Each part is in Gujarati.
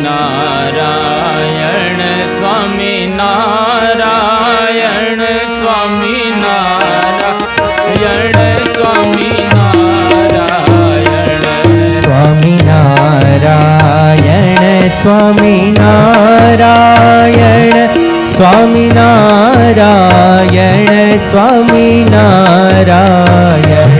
સ્વામિનારાયણ સ્વામિનારાયણ સ્વામિનારાયણ સ્વામિનારાયણ સ્વામિનારાયણ સ્વામિનારાયણ સ્વામિનારાયણ સ્વામિનારાયણ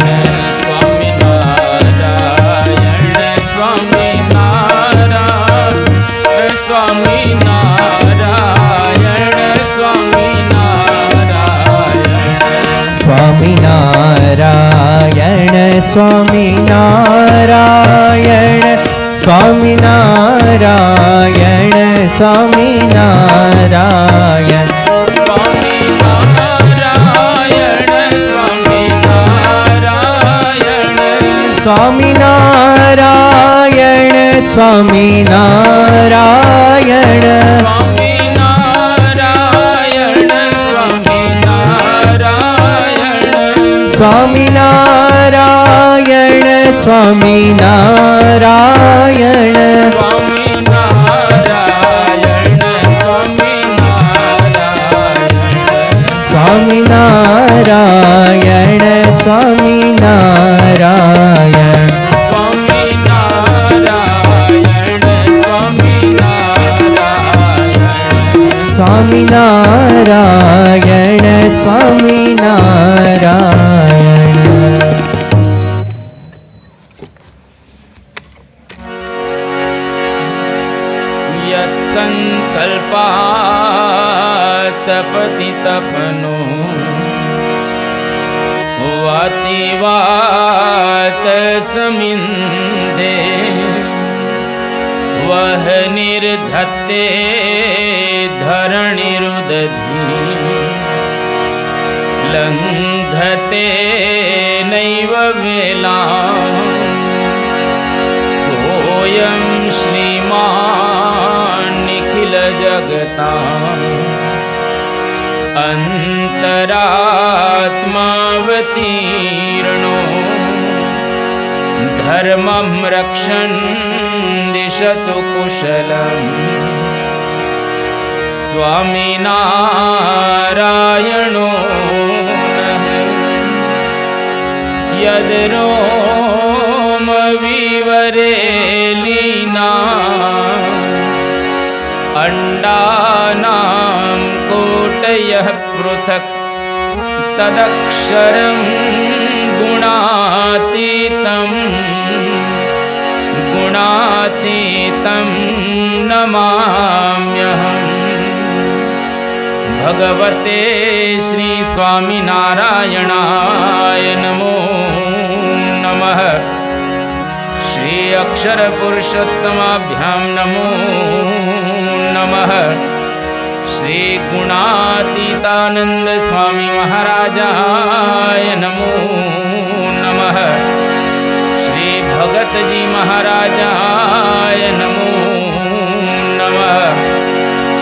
સ્વામિનારાયણ સ્વામિનારાયણ સ્વામિનારાયણ સ્વામિનારાયણ સ્વામિનારાયણ સ્વામિનારાયણ સ્વામિનારાયણ સ્વામિનારાયણ સ્વામિનારાયણ સ્વામિનારાયણ સ્વામિનારાયણ યત્સંકલ્પાત પતિતપનો વાતિવાત સમિંદે વહ નિર્ધત્તે ધરણીરુદધી લંઘતે નૈવ વેલા સોયં શ્રીમાન નિખિલ જગતા અંતરાત્માવતીર્ણો ધર્મં રક્ષન દિશતુ કુશલમ સ્વામિનારાયણો યદરોમ વિવરેલીના અંડાનામ કોટયઃ પૃથક તદક્ષરં ગુણાતીતં નમામ્યહં ભગવતે શ્રી સ્વામિનારાયણાય નમો નમઃ શ્રી અક્ષર પુરુષોત્તમાભ્યામ નમો નમઃ શ્રી ગુણાતીતાનંદ સ્વામી મહારાજાય નમો નમઃ શ્રી ભગતજી મહારાજાય નમો નમઃ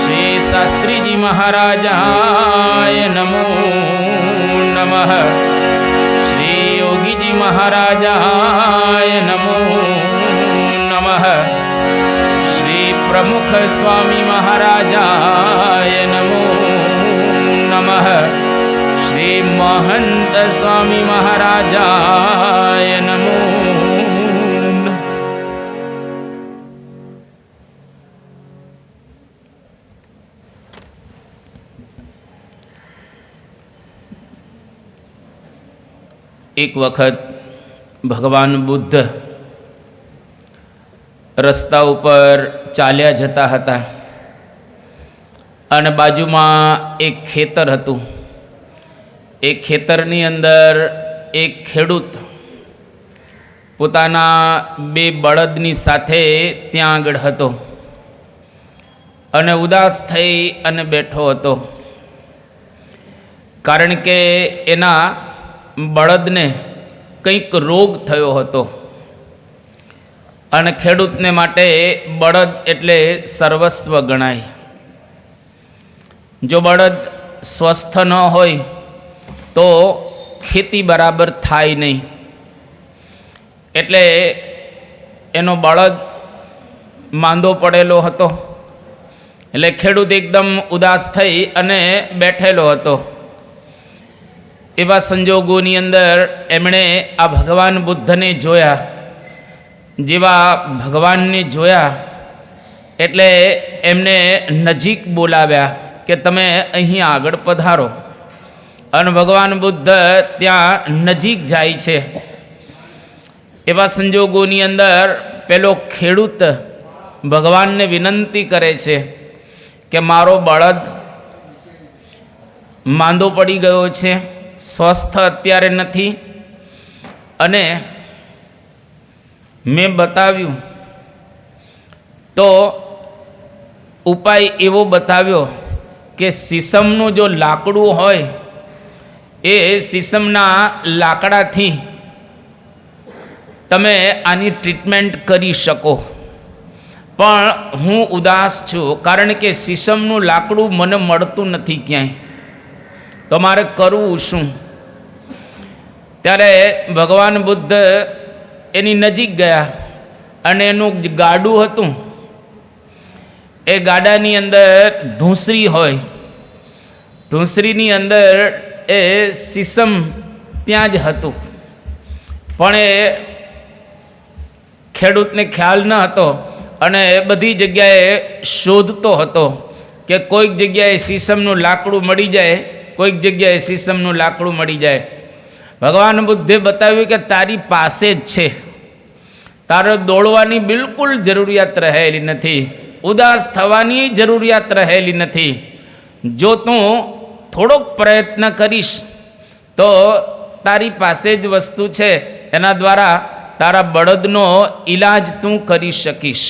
શ્રી શાસ્ત્રીજી મહારાજાય નમો નમઃ શ્રી યોગીજી મહારાજાય નમો નમઃ શ્રી પ્રમુખ સ્વામી મહારાજાય નમો નમઃ શ્રી મહંત સ્વામી મહારાજાય નમો. એક વખત ભગવાન બુદ્ધ રસ્તા ઉપર ચાલ્યા જતા હતા અને બાજુમાં એક ખેતર હતું. એ ખેતરની અંદર એક ખેડૂત પોતાના 2 બળદની સાથે ત્યાં આગળ હતો અને ઉદાસ થઈ અને બેઠો હતો, કારણ કે એના બળદને કંઈક રોગ થયો હતો અને ખેડૂતને માટે બળદ એટલે સર્વસ્વ ગણાય. જો બળદ સ્વસ્થ ન હોય તો ખેતી બરાબર થાય નહીં. એટલે એનો બળદ માંદો પડેલો હતો. એટલે ખેડૂત એકદમ ઉદાસ થઈ અને બેઠેલો હતો. એવા સંજોગોની અંદર એમણે આ ભગવાન બુદ્ધને જોયા. જેવા ભગવાનને જોયા એટલે એમને નજીક બોલાવ્યા કે તમે અહીં આગળ પધારો. અને ભગવાન બુદ્ધ ત્યાં નજીક જાય છે. એવા સંજોગોની અંદર પેલો ખેડૂત ભગવાનને વિનંતી કરે છે કે મારો બળદ માંદો પડી ગયો છે, સ્વસ્થ અત્યારે નથી, અને મેં બતાવ્યું તો ઉપાય એવો બતાવ્યો કે સીસમનું જો લાકડું હોય એ સીસમના લાકડાથી તમે આની ટ્રીટમેન્ટ કરી શકો. પણ હું ઉદાસ છું, કારણ કે સીસમનું લાકડું મને મળતું નથી ક્યાંય, તો મારે કરવું શું? ત્યારે ભગવાન બુદ્ધ એની નજીક ગયા અને એનું ગાડું હતું એ ગાડાની અંદર ધૂંસરી હોય, ધૂંસરીની અંદર એ સીસમ ત્યાં જ હતું. પણ એ ખેડૂતને ખ્યાલ ન હતો અને બધી જગ્યાએ શોધતો હતો કે કોઈક જગ્યાએ સીસમનું લાકડું મળી જાય, કોઈક જગ્યાએ સીસમનું લાકડું મળી જાય. ભગવાન બુદ્ધે બતાવ્યું કે તારી પાસે જ છે, તારે દોડવાની બિલકુલ જરૂરિયાત રહેલી નથી, ઉદાસ થવાની જરૂરિયાત રહેલી નથી. જો તું થોડોક પ્રયત્ન કરીશ તો તારી પાસે જ વસ્તુ છે, એના દ્વારા તારા બળદનો ઈલાજ તું કરી શકીશ.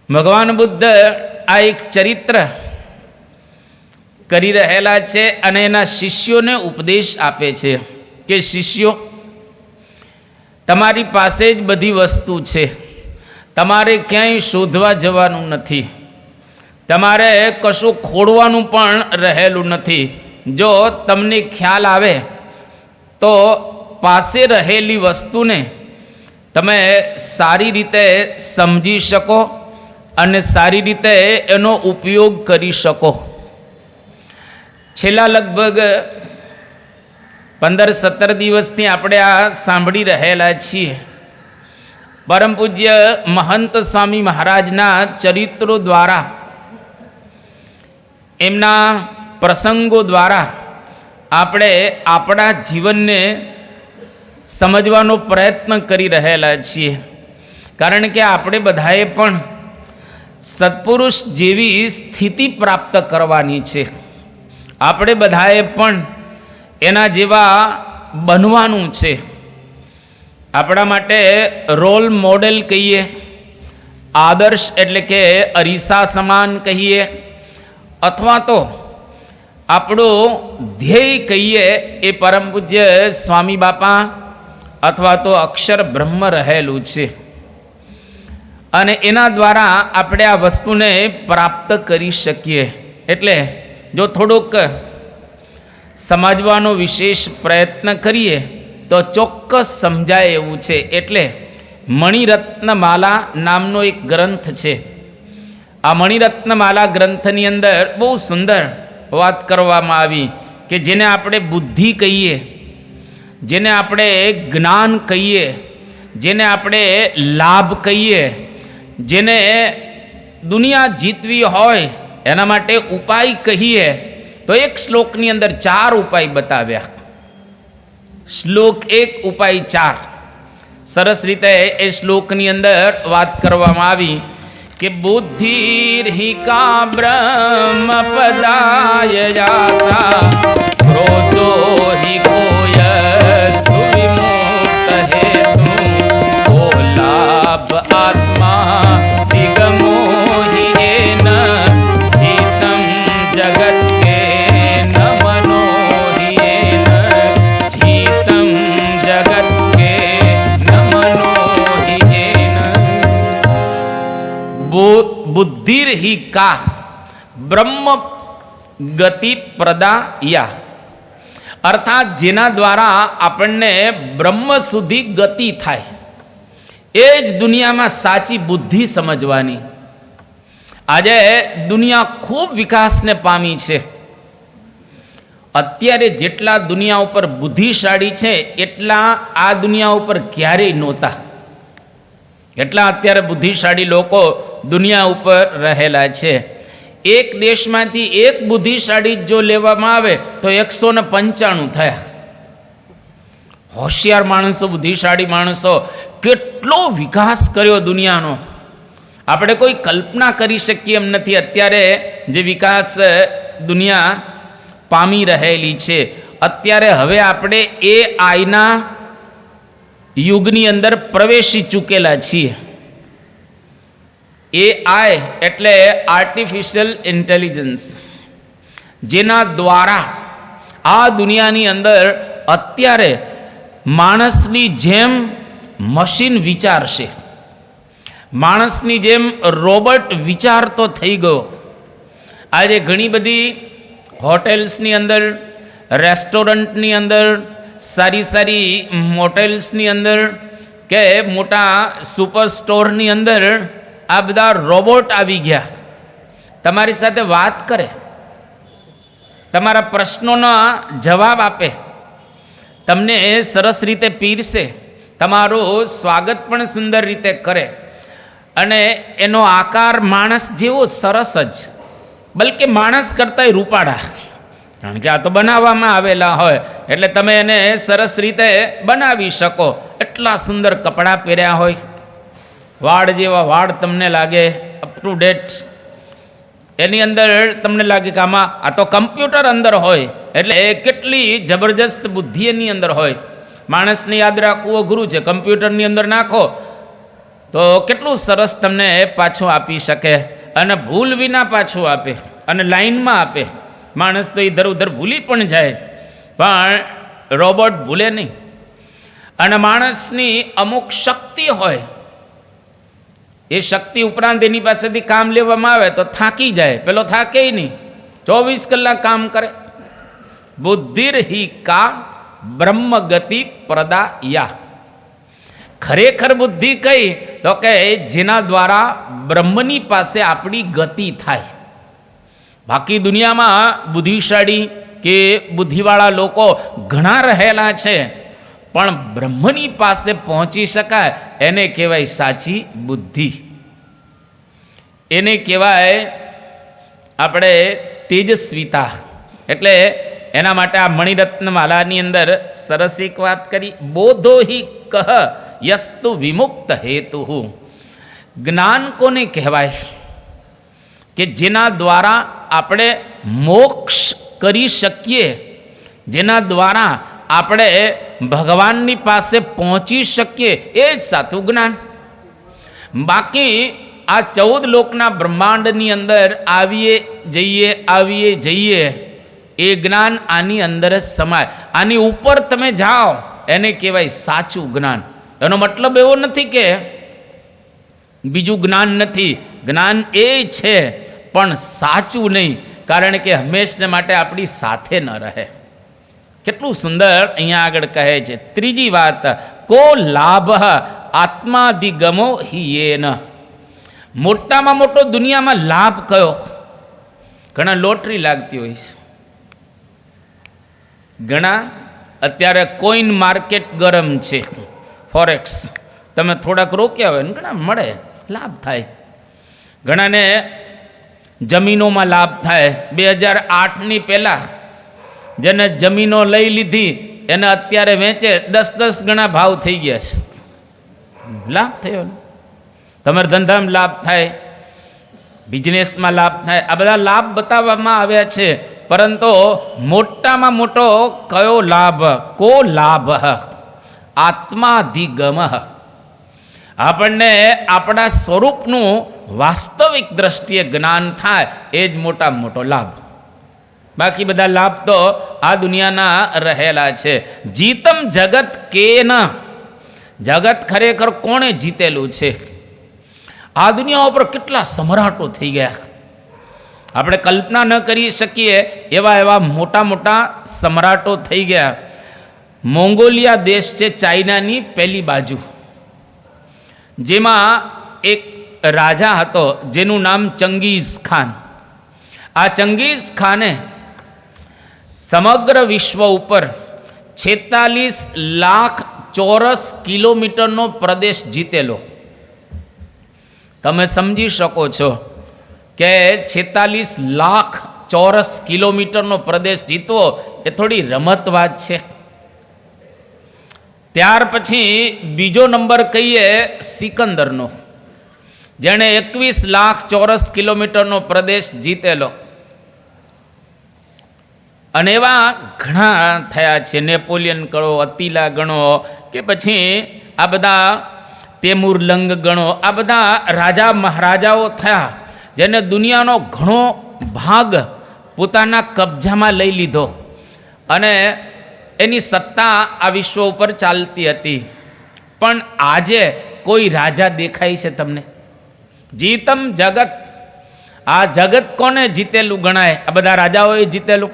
ભગવાન બુદ્ધ આ એક ચરિત્ર કરી રહેલા છે અને એના શિષ્યોને ઉપદેશ આપે છે કે શિષ્યો, તમારી પાસે જ બધી વસ્તુ છે, તમારે ક્યાંય શોધવા જવાનું નથી, તમારે કશું ખોડવાનું પણ રહેલું નથી. જો તમને ખ્યાલ આવે તો પાસે રહેલી વસ્તુને તમે સારી રીતે સમજી શકો અને સારી રીતે એનો ઉપયોગ કરી શકો. છેલ્લા લગભગ 15-17 દિવસથી આપણે આ સાંભળી રહેલા છીએ. પરમ પૂજ્ય મહંત સ્વામી મહારાજના ચરિત્રો દ્વારા, એમના પ્રસંગો દ્વારા આપણે આપણા જીવનને સમજવાનો પ્રયત્ન કરી રહેલા છીએ. કારણ કે આપણે બધાએ પણ સત્પુરુષ જેવી સ્થિતિ પ્રાપ્ત કરવાની છે. આપણે બધાએ પણ એના જેવા બનવાનું છે. આપણા માટે રોલ મોડેલ કહીએ, આદર્શ એટલે કે અરીસા સમાન કહીએ, અથવા તો આપણું ધ્યેય કહીએ એ પરમ પૂજ્ય સ્વામી બાપા અથવા તો અક્ષર બ્રહ્મ રહેલું છે. અને એના દ્વારા આપણે આ વસ્તુને પ્રાપ્ત કરી શકીએ. એટલે જો થોડુંક સમજવાનો વિશેષ પ્રયત્ન કરીએ તો ચોક્કસ સમજાય એવું છે. એટલે મણિરત્નમાલા નામનો એક ગ્રંથ છે. આ મણિરત્નમાલા ગ્રંથની અંદર બહુ સુંદર વાત કરવામાં આવી કે જેને આપણે બુદ્ધિ કહીએ, જેને આપણે જ્ઞાન કહીએ, જેને આપણે લાભ કહીએ, જેને દુનિયા જીતવી હોય એના માટે ઉપાય કહીએ, તો એક શ્લોકની અંદર 4 ઉપાય બતાવ્યા. શ્લોક 1, ઉપાય 4. સરસ રીતે એ શ્લોકની અંદર વાત કરવામાં આવી કે બુદ્ધિર્હિ કા બ્રહ્મ પદાય જાતા ક્રોધો હિ કોયસ્તુ વિમુક્ત હેતુ કો લાભ આત્મા દિગમો હિ એન હિતમ જગત કે ન મનો હિ એન હિતમ જગત કે ન મનો હિ એન. બુદ્ધિર્હિ કા બ્રહ્મ ગતિ પ્રદાયા, અર્થાત જેના દ્વારા આપણને બ્રહ્મ સુધી ગતિ થાય એ જ દુનિયામાં સાચી બુદ્ધિ સમજવાની. આજે દુનિયા ખૂબ વિકાસને પામી છે. અત્યારે જેટલા દુનિયા ઉપર બુદ્ધિશાળી છે એટલા આ દુનિયા ઉપર ક્યારેય નહોતા. એટલા અત્યારે બુદ્ધિશાળી લોકો દુનિયા ઉપર રહેલા છે. એક દેશમાંથી એક બુદ્ધિશાળી જો લેવામાં આવે તો 195 થયા. હોશિયાર માણસો, બુદ્ધિશાળી માણસો, કેટલો વિકાસ કર્યો દુનિયાનો આપણે કોઈ કલ્પના કરી શકીએ એમ નથી. અત્યારે જે વિકાસ દુનિયા પામી રહેલી છે, અત્યારે હવે આપણે એઆઈના યુગની અંદર પ્રવેશી ચૂકેલા છીએ. એઆઈ એટલે આર્ટિફિશિયલ ઇન્ટેલિજન્સ, જેના દ્વારા આ દુનિયાની અંદર અત્યારે માણસની જેમ મશીન વિચારશે, માણસની જેમ રોબોટ વિચારતો થઈ ગયો. આજે ઘણી બધી હોટેલ્સની અંદર, રેસ્ટોરન્ટની અંદર, સારી સારી મોટેલ્સની અંદર કે મોટા સુપર સ્ટોરની અંદર આ બધા રોબોટ આવી ગયા. તમારી સાથે વાત કરે, તમારા પ્રશ્નોના જવાબ આપે, તમને સરસ રીતે પીરસે, તમારું સ્વાગત પણ સુંદર રીતે કરે, અને એનો આકાર માણસ જેવો સરસ જ, બલકે માણસ કરતાંય રૂપાળા. કારણ કે આ તો બનાવવામાં આવેલા હોય એટલે તમે એને સરસ રીતે બનાવી શકો. એટલા સુંદર કપડાં પહેર્યા હોય, વાળ જેવા વાળ તમને લાગે અપ ટુ ડેટ. એની અંદર તમને લાગે કે આમાં આ તો કમ્પ્યુટર અંદર હોય, એટલે એ કેટલી જબરજસ્ત બુદ્ધિ એની અંદર હોય. માણસને યાદ રાખવું અઘરું છે, કમ્પ્યુટરની અંદર નાખો તો કેટલું સરસ તમને પાછું આપી શકે, અને ભૂલ વિના પાછું આપે, અને લાઈનમાં આપે. માણસ તો ઇધર ઉધર ભૂલી પણ જાય, પણ રોબોટ ભૂલે નહીં. અને માણસની અમુક શક્તિ હોય, એ શક્તિ ઉપરાંત એની પાસેથી કામ લેવામાં આવે તો થાકી જાય, પેલો થાકે નહીં, 24 કલાક કામ કરે. બુદ્ધિર્હિ કા બ્રહ્મ ગતિ પ્રદાયા. ખરેખર બુદ્ધિ કઈ તો કે જેના દ્વારા બ્રહ્મની પાસે આપણી ગતિ થાય. બાકી દુનિયામાં બુદ્ધિશાળી કે બુદ્ધિવાળા લોકો ઘણા રહેલા છે, પણ બ્રહ્મની પાસે પહોંચી શકાય એને કહેવાય સાચી બુદ્ધિ. એને કહેવાય આપણે તેજસ્વીતા. એટલે એના માટે આ મણિરત્નમાલાની અંદર સરસ એક વાત કરી, બોધો હિ કહ યસ્તુ વિમુક્ત હેતુ. જ્ઞાન કોને કહેવાય કે જેના દ્વારા આપણે મોક્ષ કરી શકીએ, જેના દ્વારા આપણે ભગવાનની પાસે પહોંચી શકીએ, એ જ સાચું જ્ઞાન. બાકી આ 14 લોકના બ્રહ્માંડની અંદર આવીએ જઈએ એ જ્ઞાન આની અંદર જ સમાય. આની ઉપર તમે જાઓ એને કહેવાય સાચું જ્ઞાન. એનો મતલબ એવો નથી કે બીજું જ્ઞાન નથી, જ્ઞાન એ છે પણ સાચું નહીં, કારણ કે હંમેશને માટે આપણી સાથે ન રહે. કેટલું સુંદર અહીંયા આગળ કહે છે. ત્રીજી વાત, કો લાભ આત્માધિગમો હિયેન. મોટામાં મોટો દુનિયામાં લાભ કયો? ઘણા લોટરી લાગતી હોય છે, ઘણા અત્યારે કોઈન માર્કેટ ગરમ છે, ફોરેક્સ, તમે થોડાક રોક્યા હોય ને ઘણા મળે, લાભ થાય. ઘણાને જમીનોમાં લાભ થાય. 2008ની પહેલાં જેને જમીનો લઈ લીધી એને અત્યારે વેચે 10-10 ગણા ભાવ થઈ ગયા છે. લાભ થયો ને. તમારા ધંધામાં લાભ થાય, બિઝનેસમાં લાભ થાય. આ બધા લાભ બતાવવામાં આવ્યા છે, પરંતુ મોટામાં મોટો કયો લાભ? કો લાભ આત્માધિગમ. આપણને આપણા સ્વરૂપનું વાસ્તવિક દ્રષ્ટિએ જ્ઞાન થાય, એ જ મોટામાં મોટો લાભ. બાકી બધા લાભ તો આ દુનિયાના રહેલા છે. જીતમ જગત કેન. જગત ખરેખર કોણે જીતેલું છે? આ દુનિયા ઉપર કેટલા સમ્રાટો થઈ ગયા, આપણે કલ્પના ન કરી શકીએ એવા મોટા મોટા સમ્રાટો થઈ ગયા. મોંગોલિયા દેશ છે ચાઇનાની પહેલી બાજુ. જેમાં એક રાજા હતો જેનું નામ ચંગીઝ ખાન. આ ચંગીઝ ખાને સમગ્ર વિશ્વ ઉપર 46 લાખ ચોરસ કિલોમીટરનો પ્રદેશ જીતેલો. તમે સમજી શકો છો કે 46 લાખ ચોરસ કિલોમીટરનો પ્રદેશ જીતવો એ થોડી રમત વાત છે. ત્યાર પછી બીજો નંબર કહીએ સિકંદરનો, જેણે 21 લાખ ચોરસ કિલોમીટરનો પ્રદેશ જીતેલો. અને એવા ઘણા થયા છે. નેપોલિયન ગણો, અતિલા ગણો, કે પછી આ બધા તૈમુર લંગ ગણો, આ બધા રાજા મહારાજાઓ થયા જેને દુનિયાનો ઘણો ભાગ પોતાના કબજામાં લઈ લીધો અને એની સત્તા આ વિશ્વ ઉપર ચાલતી હતી. પણ આજે કોઈ રાજા દેખાય છે તમને? જીતમ જગત. આ જગત કોને જીતેલું ગણાય? આ બધા રાજાઓએ જીતેલું.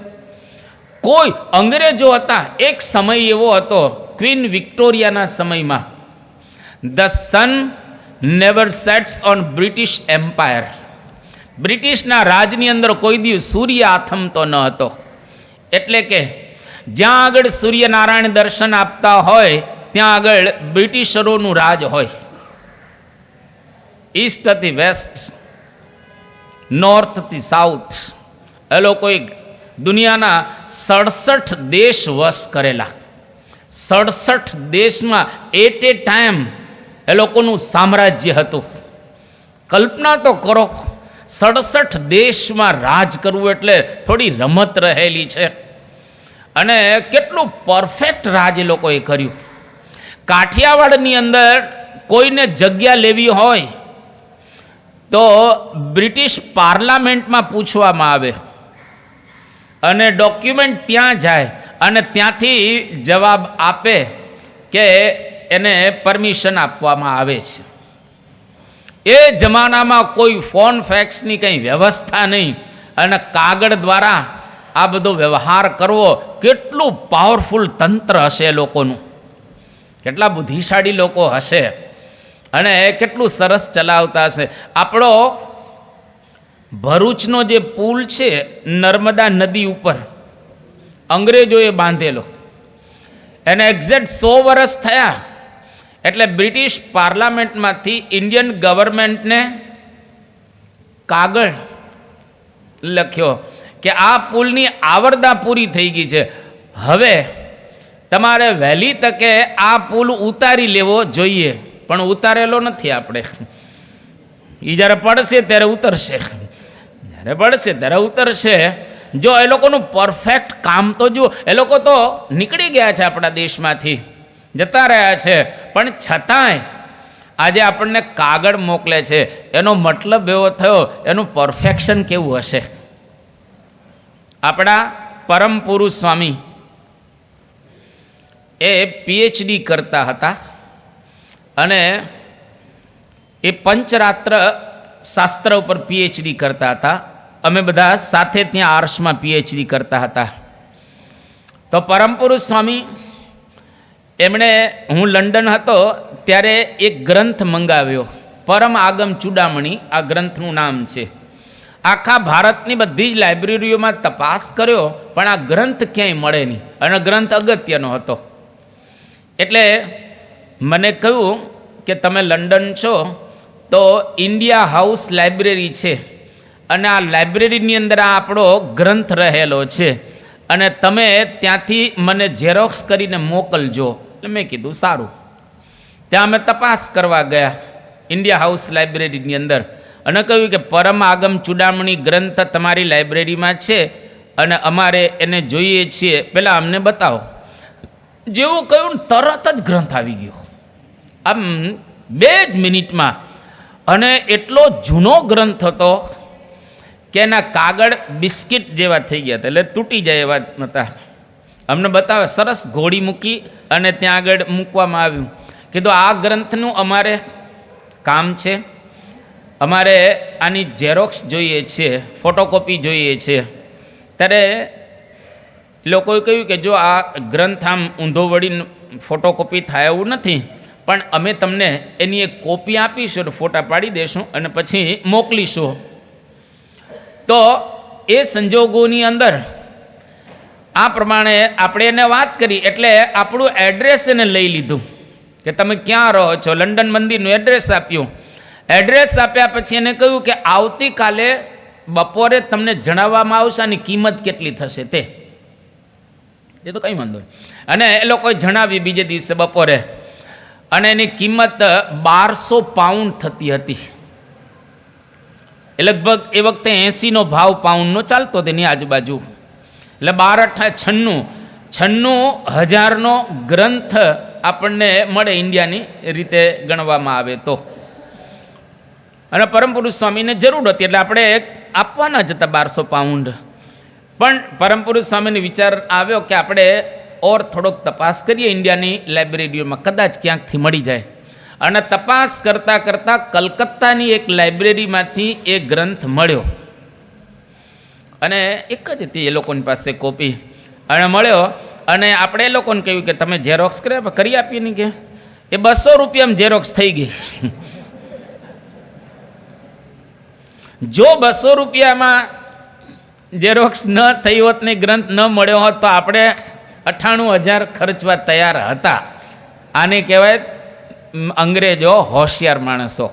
કોઈ અંગ્રેજો હતા. એક સમય એવો હતો ક્વીન વિક્ટોરિયાના સમયમાં, the sun never sets on British empire. બ્રિટિશના રાજની અંદર કોઈ દિવસ સૂર્ય આથમતો ન હતો. એટલે કે જ્યાં આગળ સૂર્યનારાયણ દર્શન આપતા હોય ત્યાં આગળ બ્રિટિશરોનું રાજ હોય. ઈસ્ટથી વેસ્ટ, નોર્થથી સાઉથ, એ લોકોએ દુનિયાના 67 દેશ વશ કરેલા. 67 દેશમાં એટ એ ટાઈમ એ લોકોનું સામ્રાજ્ય હતું. કલ્પના તો કરો, 67 દેશમાં રાજ કરવું એટલે થોડી રમત રહેલી છે. અને કેટલું પરફેક્ટ રાજ એ લોકોએ કર્યું. કાઠિયાવાડની અંદર કોઈને જગ્યા લેવી હોય તો બ્રિટિશ પાર્લામેન્ટમાં પૂછવામાં આવે અને ડોક્યુમેન્ટ ત્યાં જાય અને ત્યાંથી જવાબ આપે કે એને પરમિશન આપવામાં આવે છે. એ જમાનામાં કોઈ ફોન ફેક્સની કંઈ વ્યવસ્થા નહીં અને કાગળ દ્વારા આ બધો વ્યવહાર કરવો. કેટલું પાવરફુલ તંત્ર હશે એ લોકોનું, કેટલા બુદ્ધિશાળી લોકો હશે અને કેટલું સરસ ચલાવતા હશે. આપણો ભરૂચનો જે પુલ છે નર્મદા નદી ઉપર અંગ્રેજોએ બાંધેલો, એને એક્ઝેક્ટ 100 વર્ષ થયા એટલે બ્રિટિશ પાર્લામેન્ટમાંથી ઇન્ડિયન ગવર્મેન્ટને કાગળ લખ્યો કે આ પુલની આવરદા પૂરી થઈ ગઈ છે, હવે તમારે વહેલી તકે આ પુલ ઉતારી લેવો જોઈએ. પણ ઉતારેલો નથી આપણે. એ જ્યારે પડશે ત્યારે ઉતરશે, જ્યારે પડશે ત્યારે ઉતરશે. જો એ લોકોનું પરફેક્ટ કામ તો જુઓ. એ લોકો તો નીકળી ગયા છે આપણા દેશમાંથી, જતા રહ્યા છે, પણ છતાંય આજે આપણને કાગળ મોકલે છે. એનો મતલબ એવો થયો એનું પરફેક્શન કેવું હશે. આપણા પરમ પુરુષ સ્વામી એ PhD કરતા હતા અને એ પંચરાત્ર શાસ્ત્ર ઉપર PhD કરતા હતા. અમે બધા સાથે ત્યાં આર્ષમાં PhD કરતા હતા. તો પરમ પુરુષ સ્વામી એમણે, હું લંડન હતો ત્યારે એક ગ્રંથ મંગાવ્યો, પરમ આગમ ચૂડામણી આ ગ્રંથનું નામ છે. આખા ભારતની બધી જ લાઇબ્રેરીઓમાં તપાસ કર્યો પણ આ ગ્રંથ ક્યાંય મળે નહીં અને ગ્રંથ અગત્યનો હતો. એટલે મને કહ્યું કે તમે લંડન છો તો ઇન્ડિયા હાઉસ લાઇબ્રેરી છે અને આ લાઇબ્રેરીની અંદર આ આપણો ગ્રંથ રહેલો છે અને તમે ત્યાંથી મને ઝેરોક્સ કરીને મોકલજો. એટલે મેં કીધું સારું. ત્યાં અમે તપાસ કરવા ગયા ઇન્ડિયા હાઉસ લાઇબ્રેરીની અંદર અને કહ્યું કે પરમ આગમ ચૂડામણી ગ્રંથ તમારી લાઇબ્રેરીમાં છે અને અમારે એને જોઈએ છીએ, પહેલાં અમને બતાવો. જેવું કહ્યું તરત જ ગ્રંથ આવી ગયો, આમ 2 જ મિનિટમાં. અને એટલો જૂનો ગ્રંથ હતો કે એના કાગળ બિસ્કિટ જેવા થઈ ગયા હતા, એટલે તૂટી જાય એવા નહોતા. અમને બતાવે, સરસ ઘોડી મૂકી અને ત્યાં આગળ મૂકવામાં આવ્યું. કીધું આ ગ્રંથનું અમારે કામ છે, અમારે આની ઝેરોક્સ જોઈએ છે, ફોટોકોપી જોઈએ છે. ત્યારે લોકોએ કહ્યું કે જો આ ગ્રંથ આમ ઊંધો વળીને ફોટોકોપી થાય એવું નથી, પણ અમે તમને એની એક કોપી આપીશું, ફોટા પાડી દઈશું અને પછી મોકલીશું. તો એ સંજોગોની અંદર આ પ્રમાણે આપણે એને વાત કરી, એટલે આપણું એડ્રેસ એને લઈ લીધું કે તમે ક્યાં રહો છો. લંડન મંદિરનું એડ્રેસ આપ્યું. એડ્રેસ આપ્યા પછી એને કહ્યું કે આવતીકાલે બપોરે તમને જણાવવામાં આવશે આની કિંમત કેટલી થશે તે. એ તો કંઈ વાંધો નહીં. અને એ લોકોએ જણાવી બીજે દિવસે બપોરે, અને એની કિંમત 1200 પાઉન્ડ થતી હતી. એ લગભગ એ વખતે 80નો ભાવ પાઉન્ડનો ચાલતો તેની આજુબાજુ. એટલે 12 × 96,000નો ગ્રંથ આપણને મળે ઇન્ડિયાની રીતે ગણવામાં આવે તો. અને પરમ પુરુષ સ્વામીને જરૂર હતી એટલે આપણે આપવાના જ હતા 1200 પાઉન્ડ. પણ પરમ પુરુષ સ્વામીને વિચાર આવ્યો કે આપણે ઓર થોડોક તપાસ કરીએ ઇન્ડિયાની લાઇબ્રેરીઓમાં, કદાચ ક્યાંકથી મળી જાય. અને તપાસ કરતાં કરતાં કલકત્તાની એક લાઇબ્રેરીમાંથી એ ગ્રંથ મળ્યો, અને એક જ હતી એ લોકોની પાસે કોપી. અને મળ્યો, અને આપણે એ લોકોને કહ્યું કે તમે ઝેરોક્સ કરી આપીએ ને, કે એ 200 રૂપિયામાં ઝેરોક્સ થઈ ગઈ. જો 200 રૂપિયામાં ઝેરોક્સ ન થઈ હોત ને ગ્રંથ ન મળ્યો હોત તો આપણે 98,000 ખર્ચવા તૈયાર હતા. આને કહેવાય અંગ્રેજો હોશિયાર માણસો.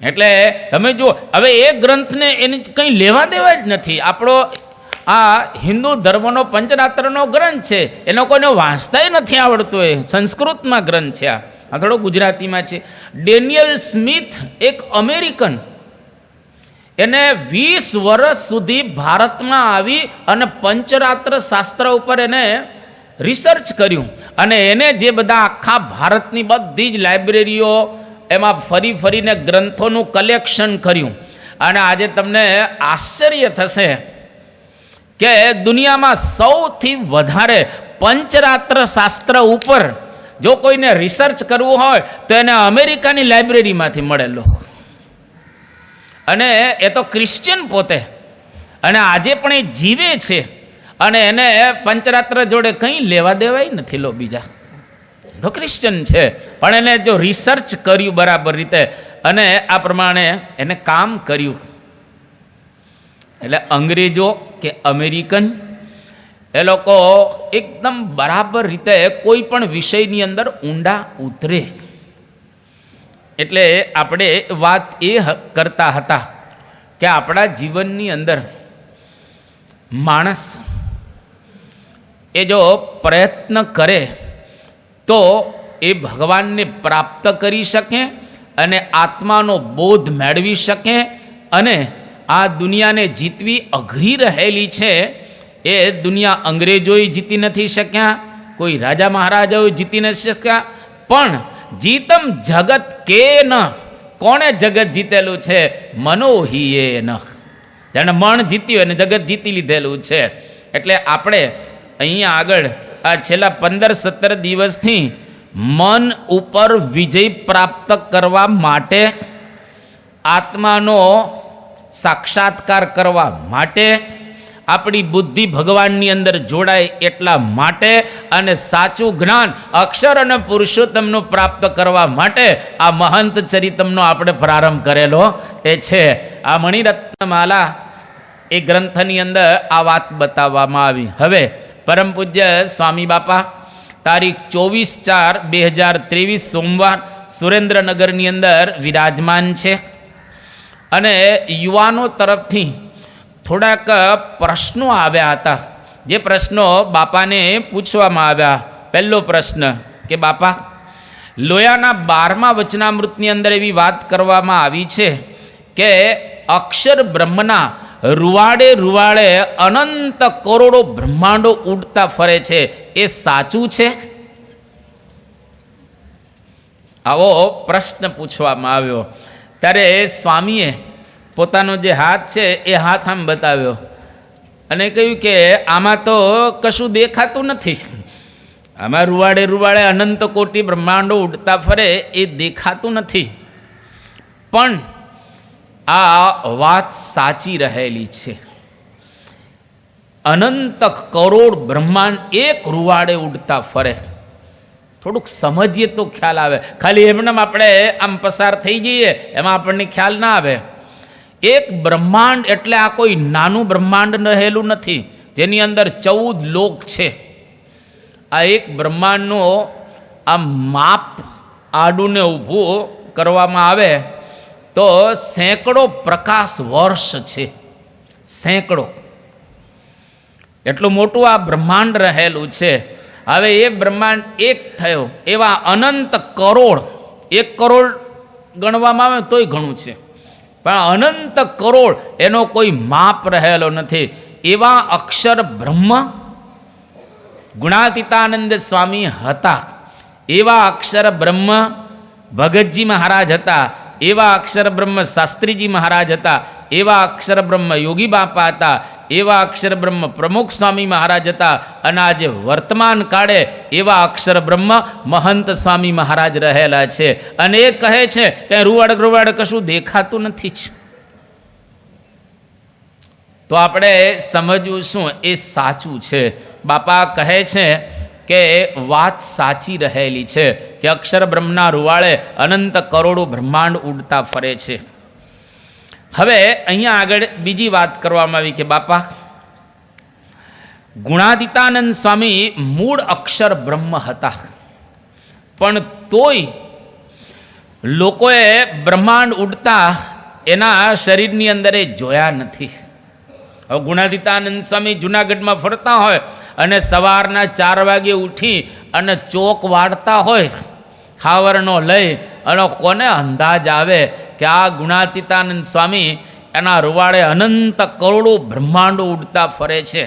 એટલે તમે જુઓ, હવે એ ગ્રંથને એની કંઈ લેવા દેવા જ નથી. આપણો આ હિન્દુ ધર્મનો પંચરાત્રનો ગ્રંથ છે, એનો કોઈને વાંચતાય નથી આવડતો. એ સંસ્કૃતમાં ગ્રંથ છે, આ થોડો ગુજરાતીમાં છે. ડેનિયલ સ્મિથ એક અમેરિકન, એને 20 વર્ષ સુધી ભારતમાં આવી અને પંચરાત્ર શાસ્ત્ર ઉપર એને રિસર્ચ કર્યું, અને એને જે બધા આખા ભારતની બધી જ લાઇબ્રેરીઓ એમાં ફરી ફરીને ગ્રંથોનું કલેક્શન કર્યું. અને આજે તમને આશ્ચર્ય થશે કે દુનિયામાં સૌથી વધારે પંચરાત્ર શાસ્ત્ર ઉપર જો કોઈને રિસર્ચ કરવું હોય તો એને અમેરિકાની લાઇબ્રેરીમાંથી મળેલો. અને એ તો ક્રિશ્ચિયન પોતે, અને આજે પણ એ જીવે છે, અને એને પંચરાત્ર જોડે કંઈ લેવા દેવાય નથી. લો બીજા તો ક્રિશ્ચિયન છે, પણ એને જો રિસર્ચ કર્યું બરાબર રીતે અને આ પ્રમાણે એને કામ કર્યું. એટલે અંગ્રેજો કે અમેરિકન એ લોકો એકદમ બરાબર રીતે કોઈ પણ વિષયની અંદર ઊંડા ઉતરે. એટલે આપણે વાત એ કરતા હતા કે આપણા જીવનની અંદર માણસ એ જો પ્રયત્ન કરે તો એ ભગવાનને પ્રાપ્ત કરી શકે અને આત્માનો બોધ મેળવી શકે. અને આ દુનિયાને જીતવી અઘરી રહેલી છે. એ દુનિયા અંગ્રેજોએ જીતી નથી શક્યા, કોઈ રાજા મહારાજાઓએ જીતી નથી શક્યા, પણ જીતમ જગત કે ન, કોણે જગત જીતેલું છે? મનોહિએ ન, જેણે મન જીત્યું અને જગત જીતી લીધેલું છે. એટલે આપણે અહીંયા આગળ આ છેલ્લા 15-17 દિવસથી મન ઉપર વિજય પ્રાપ્ત કરવા માટે, આત્માનો સાક્ષાત્કાર કરવા માટે, આપણી બુદ્ધિ ભગવાનની અંદર જોડાય એટલા માટે, અને સાચું જ્ઞાન અક્ષર અને પુરુષોત્તમનું પ્રાપ્ત કરવા માટે આ મહંત ચરિતમનો આપણે પ્રારંભ કરેલો એ છે. આ મણિરત્નમાલા એ ગ્રંથની અંદર આ વાત બતાવવામાં આવી. હવે પરમ પૂજ્ય સ્વામી બાપા તારીખ 24/4/2023 સોમવાર સુરેન્દ્રનગરની અંદર વિરાજમાન છે. અને યુવાનો તરફથી થોડાક પ્રશ્નો આવ્યા હતા, જે પ્રશ્નો બાપાને પૂછવામાં આવ્યા. પહેલો પ્રશ્ન કે બાપા, લોયાના 12મા વચનામૃતની અંદર એવી વાત કરવામાં આવી છે કે અક્ષર બ્રહ્મના રૂવાડે રૂવાડે અનંત કરોડો બ્રહ્માંડો ઉડતા ફરે છે, એ સાચું છે? આવો પ્રશ્ન પૂછવામાં આવ્યો. ત્યારે સ્વામીએ પોતાનો જે હાથ છે એ હાથ આમ બતાવ્યો અને કહ્યું કે આમાં તો કશું દેખાતું નથી. આમાં રૂવાડે રૂવાડે અનંત કોટી બ્રહ્માંડો ઉડતા ફરે એ દેખાતું નથી, પણ આ વાત સાચી રહેલી છે. અનંત કરોડ બ્રહ્માંડ એક રૂવાડે ઉડતા ફરે. થોડુંક સમજીએ તો ખ્યાલ આવે. ખાલી એમનેમ આપણે આમ પસાર થઈ જઈએ એમાં આપણને ખ્યાલ ના આવે. એક બ્રહ્માંડ એટલે આ કોઈ નાનું બ્રહ્માંડ રહેલું નથી જેની અંદર 14 લોક છે. આ એક બ્રહ્માંડનો આ માપ આડું ને ઊભું કરવામાં આવે તો સેંકડો પ્રકાશ વર્ષ છે. સેંકડો એટલું મોટું આ બ્રહ્માંડ રહેલું છે. હવે એ બ્રહ્માંડ એક થયો એવા અનંત કરોડ, 1 કરોડ ગણવામાં આવે તોય ઘણું છે, પણ અનંત કરોડ એનો કોઈ માપ રહેલો નથી. એવા અક્ષર બ્રહ્મ ગુણાતીતાનંદ સ્વામી હતા. એવા અક્ષર બ્રહ્મ ભગતજી મહારાજ હતા. એવા અક્ષર બ્રહ્મ શાસ્ત્રીજી મહારાજ હતા. એવા અક્ષર બ્રહ્મ યોગી બાપા હતા. એવા અક્ષર બ્રહ્મ પ્રમુખ સ્વામી મહારાજ હતા. અને આજે વર્તમાન કાળે એવા અક્ષર બ્રહ્મ મહંત સ્વામી મહારાજ રહેલા છે. અને એ કહે છે કે રૂવાડ કશું દેખાતું નથી જ. તો આપણે સમજવું શું એ સાચું છે. બાપા કહે છે કે વાત સાચી રહેલી છે કે અક્ષર બ્રહ્મના રૂવાળે અનંત કરોડો બ્રહ્માંડ ઉડતા ફરે છે. હવે અહીંયા આગળ બીજી વાત કરવામાં આવી કે બાપા ગુણાતીતાનંદ સ્વામી મૂળ અક્ષર બ્રહ્મ હતા, પણ તોય લોકોએ બ્રહ્માંડ ઉડતા એના શરીરની અંદર એ જોયા નથી. હવે ગુણાતીતાનંદ સ્વામી જુનાગઢમાં ફરતા હોય અને સવારના 4 વાગે ઉઠી અને ચોક વાળતા હોય ખાવરનો લઈ, અને કોને અંદાજ આવે કે આ ગુણાતીતાનંદ સ્વામી એના રૂવાડે અનંત કરોડો બ્રહ્માંડો ઉડતા ફરે છે.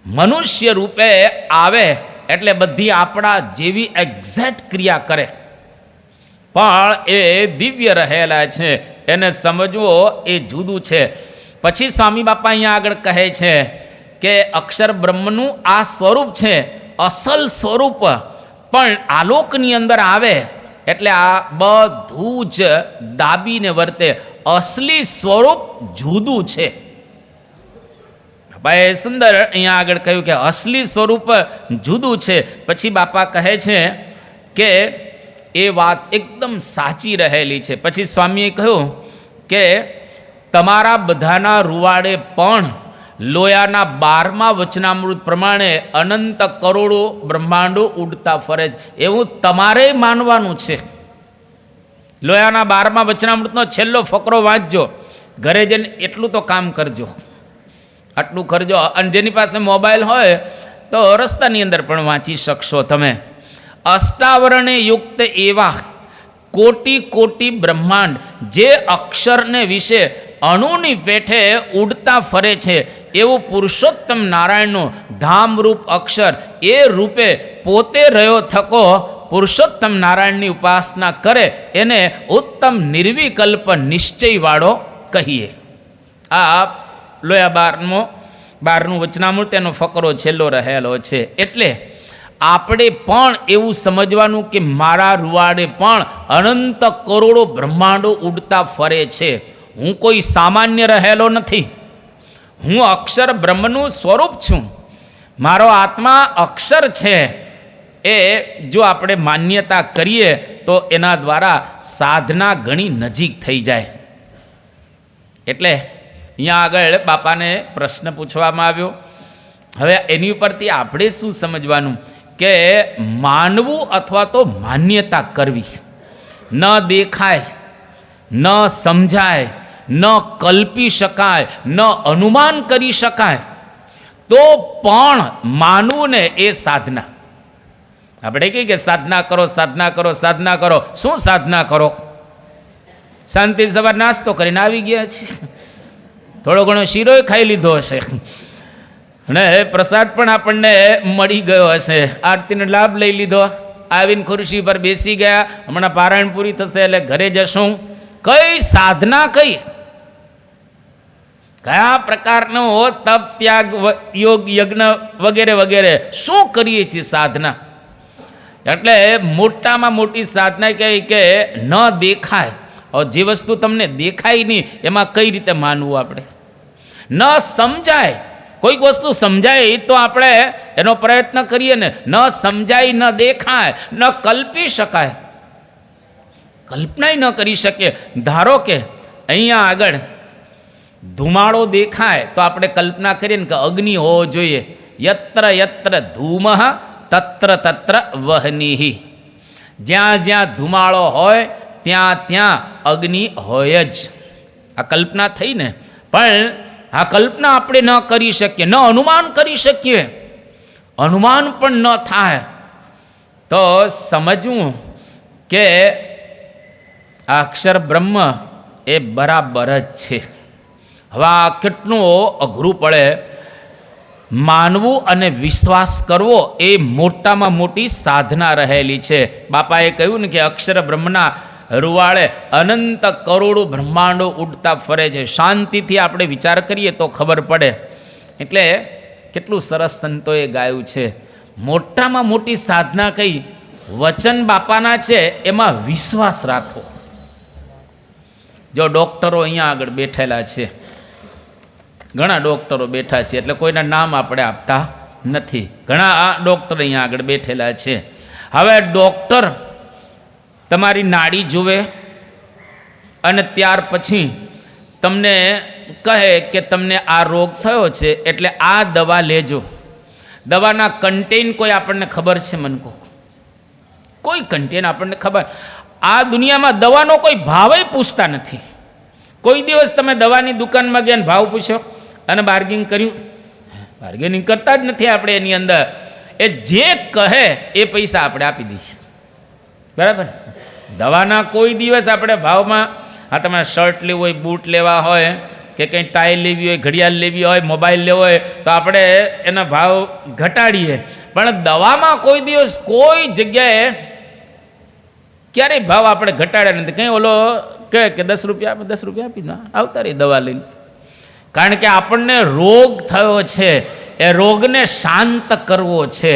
મનુષ્ય રૂપે આવે એટલે બધી આપણા જેવી એક્ઝેક્ટ ક્રિયા કરે, પણ એ દિવ્ય રહેલા છે. એને સમજવો એ જુદું છે. પછી સ્વામી બાપા અહીંયા આગળ કહે છે કે અક્ષર બ્રહ્મનું આ સ્વરૂપ છે, અસલ સ્વરૂપ, પણ આલોકની અંદર આવે એટલે આ બધું જ દાબીને વર્તે. અસલી સ્વરૂપ જુદું છે. બાપાએ સુંદર અહીંયા આગળ કહ્યું કે અસલી સ્વરૂપ જુદું છે. પછી બાપા કહે છે કે એ વાત એકદમ સાચી રહેલી છે. પછી સ્વામીએ કહ્યું કે તમારા બધાના રૂવાડે પણ લોયાના 12મા વચનામૃત પ્રમાણે અનંત કરોડો બ્રહ્માંડો ઉડતા ફરે છે, એવું તમારે માનવાનું છે. લોયાના 12મા વચનામૃતનો છેલ્લો ફકરો વાંચજો, ઘરે જઈને એટલું તો કામ કરજો, આટલું કરજો. અને જેની પાસે મોબાઈલ હોય તો રસ્તાની અંદર પણ વાંચી શકશો તમે. અષ્ટાવરણે યુક્ત એવા કોટી કોટી બ્રહ્માંડ જે અક્ષરને વિશે અણુની પેઠે ઉડતા ફરે છે, એવું પુરુષોત્તમ નારાયણનું ધામરૂપ અક્ષર એ રૂપે પોતે રહ્યો થકો પુરુષોત્તમ નારાયણની ઉપાસના કરે એને ઉત્તમ નિર્વિકલ્પ નિશ્ચયવાળો કહીએ. આ લોયા 12નું વચનામૃત એનો ફકરો છેલ્લો રહેલો છે. એટલે આપણે પણ એવું સમજવાનું કે મારા રૂવાડે પણ અનંત કરોડો બ્રહ્માંડો ઉડતા ફરે છે. હું કોઈ સામાન્ય રહેલો નથી, હું અક્ષર બ્રહ્મનું સ્વરૂપ છું. મારો આત્મા અક્ષર છે. એ જો આપણે માન્યતા કરીએ તો એના દ્વારા સાધના ઘણી નજીક થઈ જાય. એટલે અહીંયા આગળ બાપાને પ્રશ્ન પૂછવામાં આવ્યો. હવે એની ઉપરથી આપણે શું સમજવાનું કે માનવું અથવા તો માન્યતા કરવી, ન દેખાય, ન સમજાય, ન કલ્પી શકાય, ન અનુમાન કરી શકાય, તો પણ માનવું ને એ સાધના. આપણે કહીએ કે સાધના કરો, સાધના કરો, સાધના કરો. શું સાધના કરો? શાંતિ સવાર નાસ્તો કરીને આવી ગયા છીએ, થોડો ઘણો શીરોય ખાઈ લીધો હશે અને પ્રસાદ પણ આપણને મળી ગયો હશે, આરતીનો લાભ લઈ લીધો, આવીને ખુરશી પર બેસી ગયા, હમણાં પારાયણ પૂરી થશે એટલે ઘરે જશું. કઈ સાધના? કઈ કયા પ્રકારનો તપ, ત્યાગ, યોગ, યજ્ઞ વગેરે વગેરે શું કરીએ છીએ સાધના? એટલે મોટામાં મોટી સાધના કહે કે ન દેખાય. જે વસ્તુ તમને દેખાય નહીં એમાં કઈ રીતે માનવું આપણે? ન સમજાય, કોઈક વસ્તુ સમજાય તો આપણે એનો પ્રયત્ન કરીએ ને. ન સમજાય, ન દેખાય, ન કલ્પી શકાય, કલ્પનાય ન કરી શકીએ. ધારો કે અહીંયા આગળ ધુમાડો દેખાય તો આપણે કલ્પના કરીએ ને કે અગ્નિ હોવો જોઈએ. યત્ર યત્ર ધૂમઃ તત્ર તત્ર વહનિ. જ્યાં જ્યાં ધુમાડો હોય ત્યાં ત્યાં અગ્નિ હોય જ. આ કલ્પના થઈ ને. પણ આ કલ્પના આપણે ન કરી શકીએ, ન અનુમાન કરી શકીએ, અનુમાન પણ ન થાય તો સમજવું કે આ અક્ષર બ્રહ્મ એ બરાબર જ છે. હવે આ કેટલું અઘરું પડે. માનવું અને વિશ્વાસ કરવો એ મોટામાં મોટી સાધના રહેલી છે. બાપાએ કહ્યું ને કે અક્ષર બ્રહ્મના રૂવાળે અનંત કરોડો બ્રહ્માંડો ઉડતા ફરે છે. શાંતિથી આપણે વિચાર કરીએ તો ખબર પડે. એટલે કેટલું સરસ સંતોએ ગાયું છે. મોટામાં મોટી સાધના કઈ? વચન બાપાના છે એમાં વિશ્વાસ રાખો. જો ડૉક્ટરો અહીંયા આગળ બેઠેલા છે, ઘણા ડૉક્ટરો બેઠા છે, એટલે કોઈના નામ આપણે આપતા નથી. ઘણા ડૉક્ટર અહીંયા આગળ બેઠેલા છે. હવે ડૉક્ટર તમારી નાડી જુએ અને ત્યાર પછી તમને કહે કે તમને આ રોગ થયો છે એટલે આ દવા લેજો. દવાના કન્ટેન કોઈ આપણને ખબર છે? મને કહો, કોઈ કન્ટેન આપણને ખબર? આ દુનિયામાં દવાનો કોઈ ભાવે પૂછતા નથી. કોઈ દિવસ તમે દવાની દુકાનમાં ગયા ને ભાવ પૂછ્યો અને બાર્ગેનિંગ કર્યું? બાર્ગેનિંગ કરતા જ નથી આપણે એની અંદર. એ જે કહે એ પૈસા આપણે આપી દઈએ. બરાબર? દવાના કોઈ દિવસ આપણે ભાવમાં, આ તમારે શર્ટ લેવું હોય, બૂટ લેવા હોય, કે કંઈ ટાઈ લેવી હોય, ઘડિયાળ લેવી હોય, મોબાઈલ લેવો હોય તો આપણે એના ભાવ ઘટાડીએ. પણ દવામાં કોઈ દિવસ કોઈ જગ્યાએ ક્યારેય ભાવ આપણે ઘટાડ્યા નથી. કંઈ ઓલો કહે કે 10 રૂપિયા આપે, 10 રૂપિયા આપી ના આવતા રહી દવા લઈને. કારણ કે આપણને રોગ થયો છે, એ રોગને શાંત કરવો છે.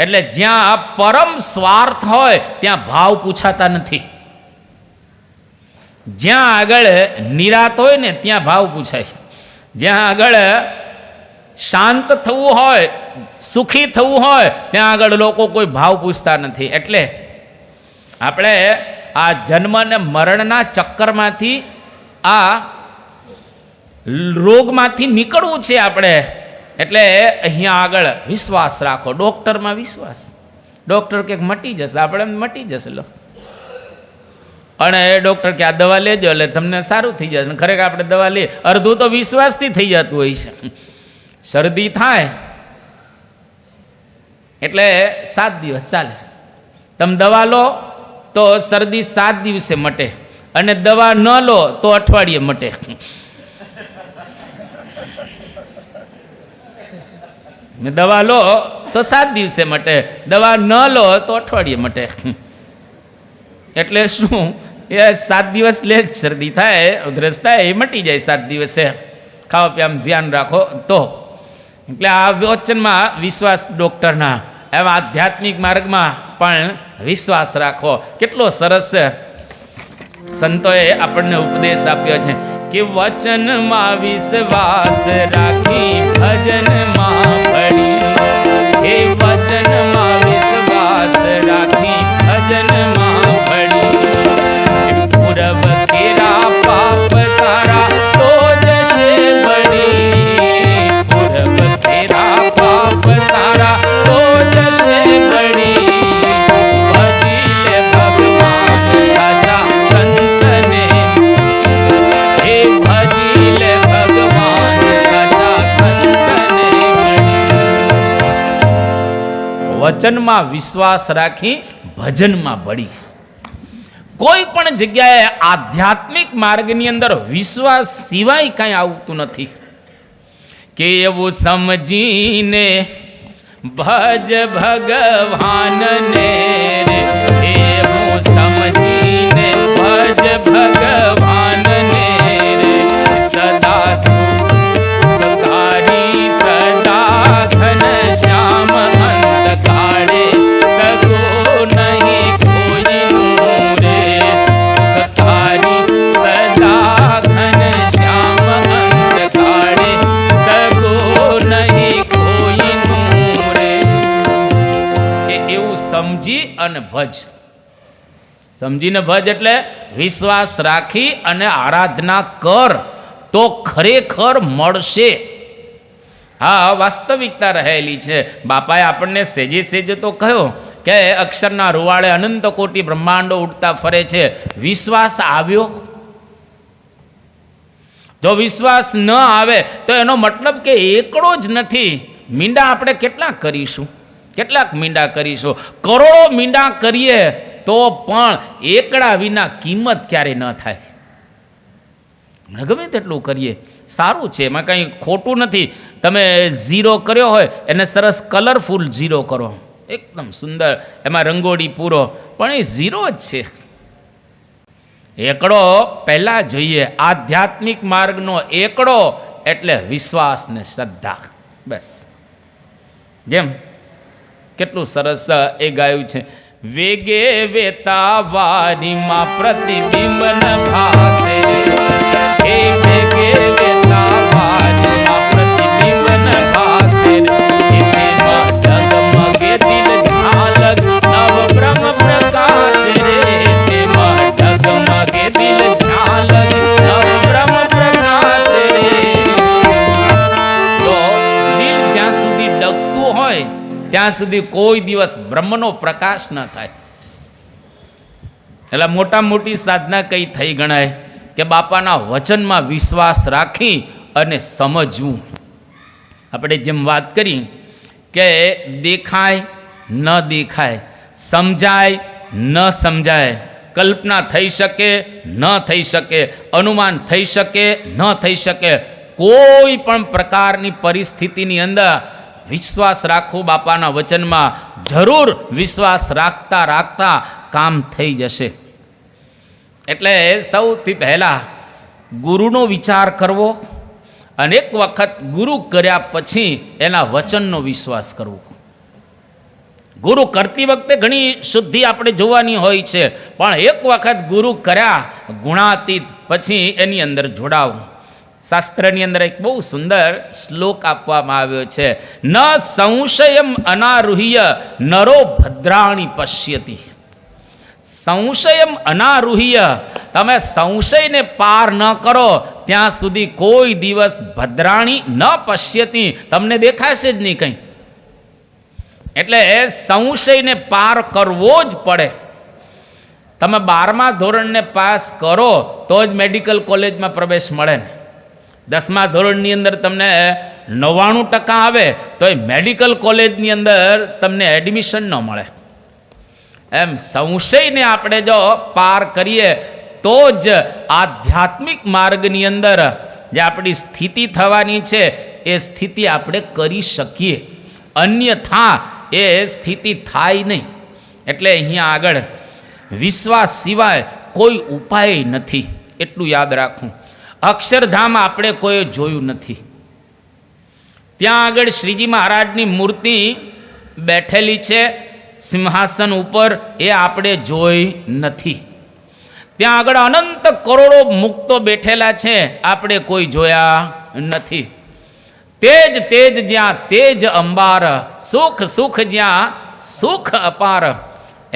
એટલે જ્યાં પરમ સ્વાર્થ હોય ત્યાં ભાવ પૂછાતા નથી. જ્યાં આગળ નિરાત હોય ને ત્યાં ભાવ પૂછાય. જ્યાં આગળ શાંત થવું હોય, સુખી થવું હોય ત્યાં આગળ લોકો કોઈ ભાવ પૂછતા નથી. એટલે આપણે આ જન્મ અને મરણના ચક્કરમાંથી, આ રોગમાંથી નીકળવું છે આપણે. એટલે અહીંયા આગળ વિશ્વાસ રાખો. ડૉક્ટરમાં વિશ્વાસ. ડૉક્ટર કે મટી જશે, આપણે મટી જશે લો. અને ડૉક્ટર કે આ દવા લેજો એટલે તમને સારું થઈ જશે. ખરેખર આપણે દવા લઈએ, અડધું તો વિશ્વાસથી થઈ જતું હોય છે. શરદી થાય એટલે 7 દિવસ ચાલે. તમે દવા લો તો શરદી 7 દિવસે મટે, અને દવા ન લો તો અઠવાડિયે મટે. દવા લો તો 7 દિવસે મટે, દવા ન લો તો અઠવાડિયે મટે. એટલે શું? એ 7 દિવસ લે, શરદી થાય, ઉધરસ થાય, એ મટી જાય 7 દિવસે. ખાવા પીવામાં ધ્યાન રાખો તો. એટલે આ વચનમાં વિશ્વાસ ડૉક્ટરના, એવા આધ્યાત્મિક માર્ગમાં પણ વિશ્વાસ રાખો. કેટલો સરસ સંતોએ આપણને ઉપદેશ આપ્યો છે કે વચનમાં વિશ્વાસ રાખી ભજનમાં પડી. હે વચનમાં વિશ્વાસ રાખી ભજનમાં પડી. પૂરબ કેરા પાપ તારા તો જશે બળી. પૂરબ કેરા પાપ તારા તો જશે બળી. વચનમાં વિશ્વાસ રાખી ભજનમાં પડી. કોઈ પણ જગ્યાએ આધ્યાત્મિક માર્ગની અંદર વિશ્વાસ સિવાય કાંઈ આવતું નથી. કે એવું સમજીને ભજ ભગવાનને રે, એવું સમજીને ભજ ભગવાનને રે. સદા સુખકારી સદા ઘન શ્યામ અંધકારે સગો નહીં કોઈનું રે. સુખકારી સદા ઘન શ્યામ અંધકારે સગો નહીં અને ભજ. સમજીને ભજ એટલે વિશ્વાસ રાખી અને આરાધના કર તો ખરેખર મળશે. હા, વાસ્તવિકતા રહેલી છે. બાપાએ આપણને સેજે સેજે તો કહ્યો કે અક્ષરના રૂવાળે અનંત કોટી બ્રહ્માંડો ઉડતા ફરે છે. વિશ્વાસ આવ્યો? જો વિશ્વાસ ન આવે તો એનો મતલબ કે એકડો જ નથી. મીંડા આપણે કેટલાક કરીશું, કેટલાક મીંડા કરીશું, કરોડો મીંડા કરીએ તો પણ એકડા વિના કિંમત ક્યારે ન થાય. ગમે તેટલું કરીએ સારું છે, એમાં કંઈ ખોટું નથી. તમે ઝીરો કર્યો હોય એને સરસ કલરફુલ ઝીરો કરો, એકદમ સુંદર, એમાં રંગોળી પૂરો, પણ એ ઝીરો જ છે. એકડો પહેલાં જોઈએ. આધ્યાત્મિક માર્ગનો એકડો એટલે વિશ્વાસ ને શ્રદ્ધા. બસ. જેમ કેટલું સરસ એ ગાયું છે, વેગે વેતા વારીમાં પ્રતિબિંબ ન ભાસે, હે વેગે વેતા વારીમાં પ્રતિબિંબ ન ભાસે, તેમાં ઢગમગે દિલ ઝાલક નવ બ્રહ્મ પ્રકાશ રે, તેમાં ઢગમગે દિલ ઝાલક નવ બ્રહ્મ પ્રકાશ રે. તો દિલ જ્યાં સુધી ડગતું હોય ત્યાં સુધી કોઈ દિવસ બ્રહ્મનો પ્રકાશ ન થાય. એટલે મોટા મોટી સાધના કઈ થઈ ગણાય કે બાપાના વચનમાં વિશ્વાસ રાખી અને સમજવું. આપણે જેમ વાત કરી કે દેખાય ન દેખાય, સમજાય ન સમજાય, કલ્પના થઈ શકે ન થઈ શકે, અનુમાન થઈ શકે ન થઈ શકે, કોઈ પણ પ્રકારની પરિસ્થિતિની અંદર વિશ્વાસ રાખવું બાપાના વચનમાં, જરૂર વિશ્વાસ રાખતા રાખતા કામ થઈ જશે. એટલે સૌથી પહેલાં ગુરુનો વિચાર કરવો અને એક વખત ગુરુ કર્યા પછી એના વચનનો વિશ્વાસ કરવો. ગુરુ કરતી વખતે ઘણી શુદ્ધિ આપણે જોવાની હોય છે, પણ એક વખત ગુરુ કર્યા ગુણાતીત પછી એની અંદર જોડાવું. શાસ્ત્રની અંદર એક બહુ સુંદર શ્લોક આપવામાં આવ્યો છે, ન સંશયમ અનારુહ્ય નરો ભદ્રાણી પશ્યતિ. સંશયમ અનારુહ્ય, તમે સંશયને પાર ન કરો ત્યાં સુધી કોઈ દિવસ ભદ્રાણી ન પશ્યતિ, તમને દેખાશે જ નહીં કંઈ. એટલે સંશયને પાર કરવો જ પડે. તમે 12મા ધોરણને પાસ કરો તો જ મેડિકલ કોલેજમાં પ્રવેશ મળે ને. 10મા ધોરણની અંદર તમને 99% આવે તો એ મેડિકલ કોલેજની અંદર તમને એડમિશન ન મળે. એમ સંશયને આપણે જો પાર કરીએ તો જ આધ્યાત્મિક માર્ગની અંદર જે આપણી સ્થિતિ થવાની છે એ સ્થિતિ આપણે કરી શકીએ, અન્યથા એ સ્થિતિ થાય નહીં. એટલે અહીંયા આગળ વિશ્વાસ સિવાય કોઈ ઉપાય નથી, એટલું યાદ રાખવું. અક્ષરધામ આપણે કોઈ જોયું નથી. ત્યાં આગળ શ્રીજી મહારાજની મૂર્તિ બેઠેલી છે સિંહાસન ઉપર, એ આપણે જોઈ નથી. ત્યાં આગળ અનંત કરોડો મુક્તો બેઠેલા છે, આપણે કોઈ જોયા નથી. તેજ તેજ જ્યાં તેજ અંબાર, સુખ સુખ જ્યાં સુખ અપાર,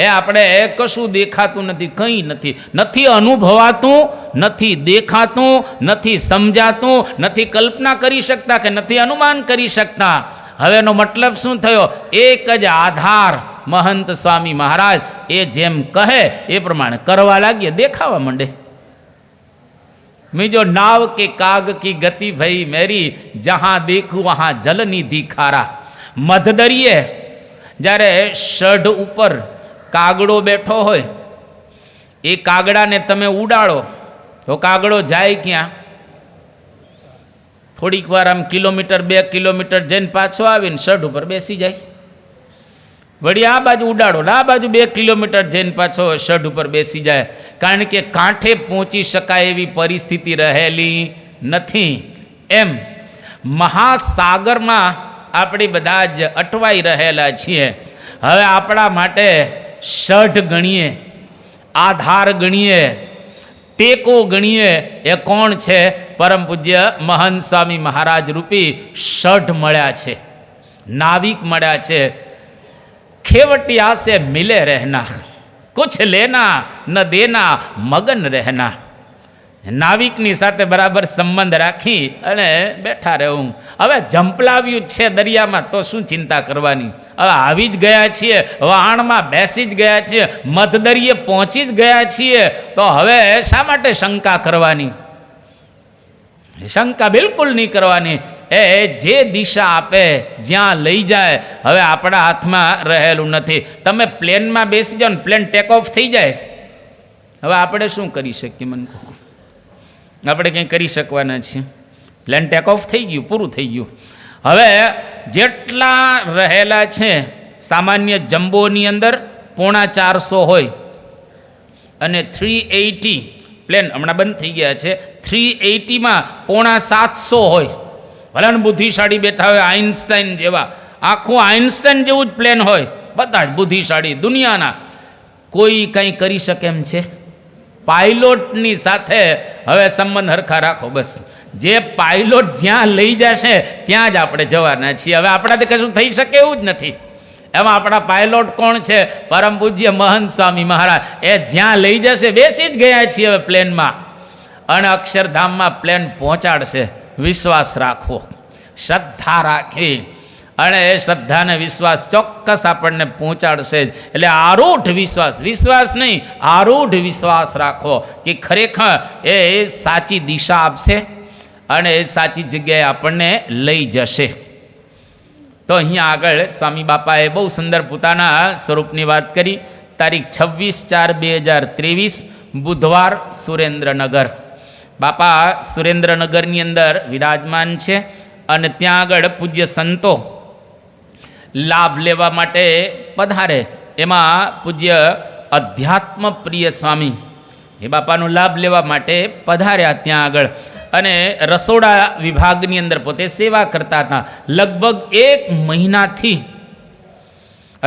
એ આપણે કશું દેખાતું નથી, કંઈ નથી, નથી અનુભવાતું, નથી દેખાતું, નથી સમજાતું, નથી કલ્પના કરી શકતા કે નથી અનુમાન કરી શકતા. હવે એનો મતલબ શું થયો? એક જ આધાર મહંત સ્વામી મહારાજ એ જેમ કહે એ પ્રમાણે કરવા લાગીએ, દેખાવા માંડે. મીજો નાવ કે કાગ કી ગતિ ભઈ મેરી, જહાં દેખું વહાં જલ નિધિ ખારા. મધદરિયે જ્યારે ષઢ ઉપર કાગડો બેઠો હોય, એ કાગડાને તમે ઉડાડો તો કાગડો જાય ક્યાં? થોડીક વાર આમ કિલોમીટર 2 કિલોમીટર જઈને પાછો આવીને ષઢ ઉપર બેસી જાય. વળી આ બાજુ ઉડાડો, આ બાજુ 2 કિલોમીટર જઈને પાછો ષઢ ઉપર બેસી જાય, કારણ કે કાંઠે પહોંચી શકાય એવી પરિસ્થિતિ રહેલી નથી. એમ મહાસાગરમાં આપણે બધા જ અટવાઈ રહેલા છીએ. હવે આપણા માટે ષઢ ગણીએ, આધાર ગણીએ, ટેકો ગણીએ, એ કોણ છે? પરમ પૂજ્ય મહંત સ્વામી મહારાજ રૂપી ષઢ મળ્યા છે, નાવિક મળ્યા છે. खेवटिया से मिले रहना, कुछ लेना न देना, मगन રહેના. નાવિકની સાથે બરાબર સંબંધ રાખી અને બેઠા રહેવું. હવે ઝંપલાવ્યું છે દરિયામાં તો શું ચિંતા કરવાની? હવે આવી જ ગયા છીએ, વહાણમાં બેસી જ ગયા છીએ, મધદરિયે પહોંચી જ ગયા છીએ, તો હવે શા માટે શંકા કરવાની? શંકા બિલકુલ નહીં કરવાની. એ જે દિશા આપે, જ્યાં લઈ જાય, હવે આપણા હાથમાં રહેલું નથી. તમે પ્લેનમાં બેસી જાઓ ને પ્લેન ટેક ઓફ થઈ જાય, હવે આપણે શું કરી શકીએ? મને કહો, આપણે કંઈ કરી શકવાના છીએ? પ્લેન ટેક ઓફ થઈ ગયું, પૂરું થઈ ગયું. હવે જેટલા રહેલા છે સામાન્ય જમ્બોની અંદર 450 હોય અને 380 પ્લેન હમણાં બંધ થઈ ગયા છે, 380માં 750 હોય. ભલે બુદ્ધિશાળી બેઠા હોય આઇન્સ્ટાઈન જેવા, આખું આઇન્સ્ટાઈન જેવું જ પ્લેન હોય, બધા જ બુદ્ધિશાળી દુનિયાના, કોઈ કંઈ કરી શકે એમ છે? પાયલોટની સાથે હવે સંબંધ હરખા રાખો. બસ જે પાયલોટ જ્યાં લઈ જશે ત્યાં જ આપણે જવાના છીએ. હવે આપણાથી કશું થઈ શકે એવું જ નથી. એમાં આપણા પાયલોટ કોણ છે? પરમ પૂજ્ય મહંત સ્વામી મહારાજ. એ જ્યાં લઈ જશે બેસી જ ગયા છીએ હવે પ્લેનમાં, અને અક્ષરધામમાં પ્લેન પહોંચાડશે. વિશ્વાસ રાખવો, શ્રદ્ધા રાખવી, અને એ શ્રદ્ધાને વિશ્વાસ ચોક્કસ આપણને પહોંચાડશે જ. એટલે આરૂઢ વિશ્વાસ, વિશ્વાસ નહીં આરૂઢ વિશ્વાસ રાખો કે ખરેખર એ સાચી દિશા આપશે અને એ સાચી જગ્યાએ આપણને લઈ જશે. તો અહીંયા આગળ સ્વામી બાપાએ બહુ સુંદર પોતાના સ્વરૂપની વાત કરી. તારીખ 26/4/2023 બુધવાર, સુરેન્દ્રનગર. બાપા સુરેન્દ્રનગરની અંદર વિરાજમાન છે અને ત્યાં આગળ પૂજ્ય સંતો લાભ લેવા માટે પધારે. એમાં પૂજ્ય અધ્યાત્મ પ્રિય સ્વામી એ બાપાનો લાભ લેવા માટે પધાર્યા ત્યાં આગળ, અને રસોડા વિભાગની અંદર પોતે સેવા કરતા હતા. લગભગ 1 મહિનાથી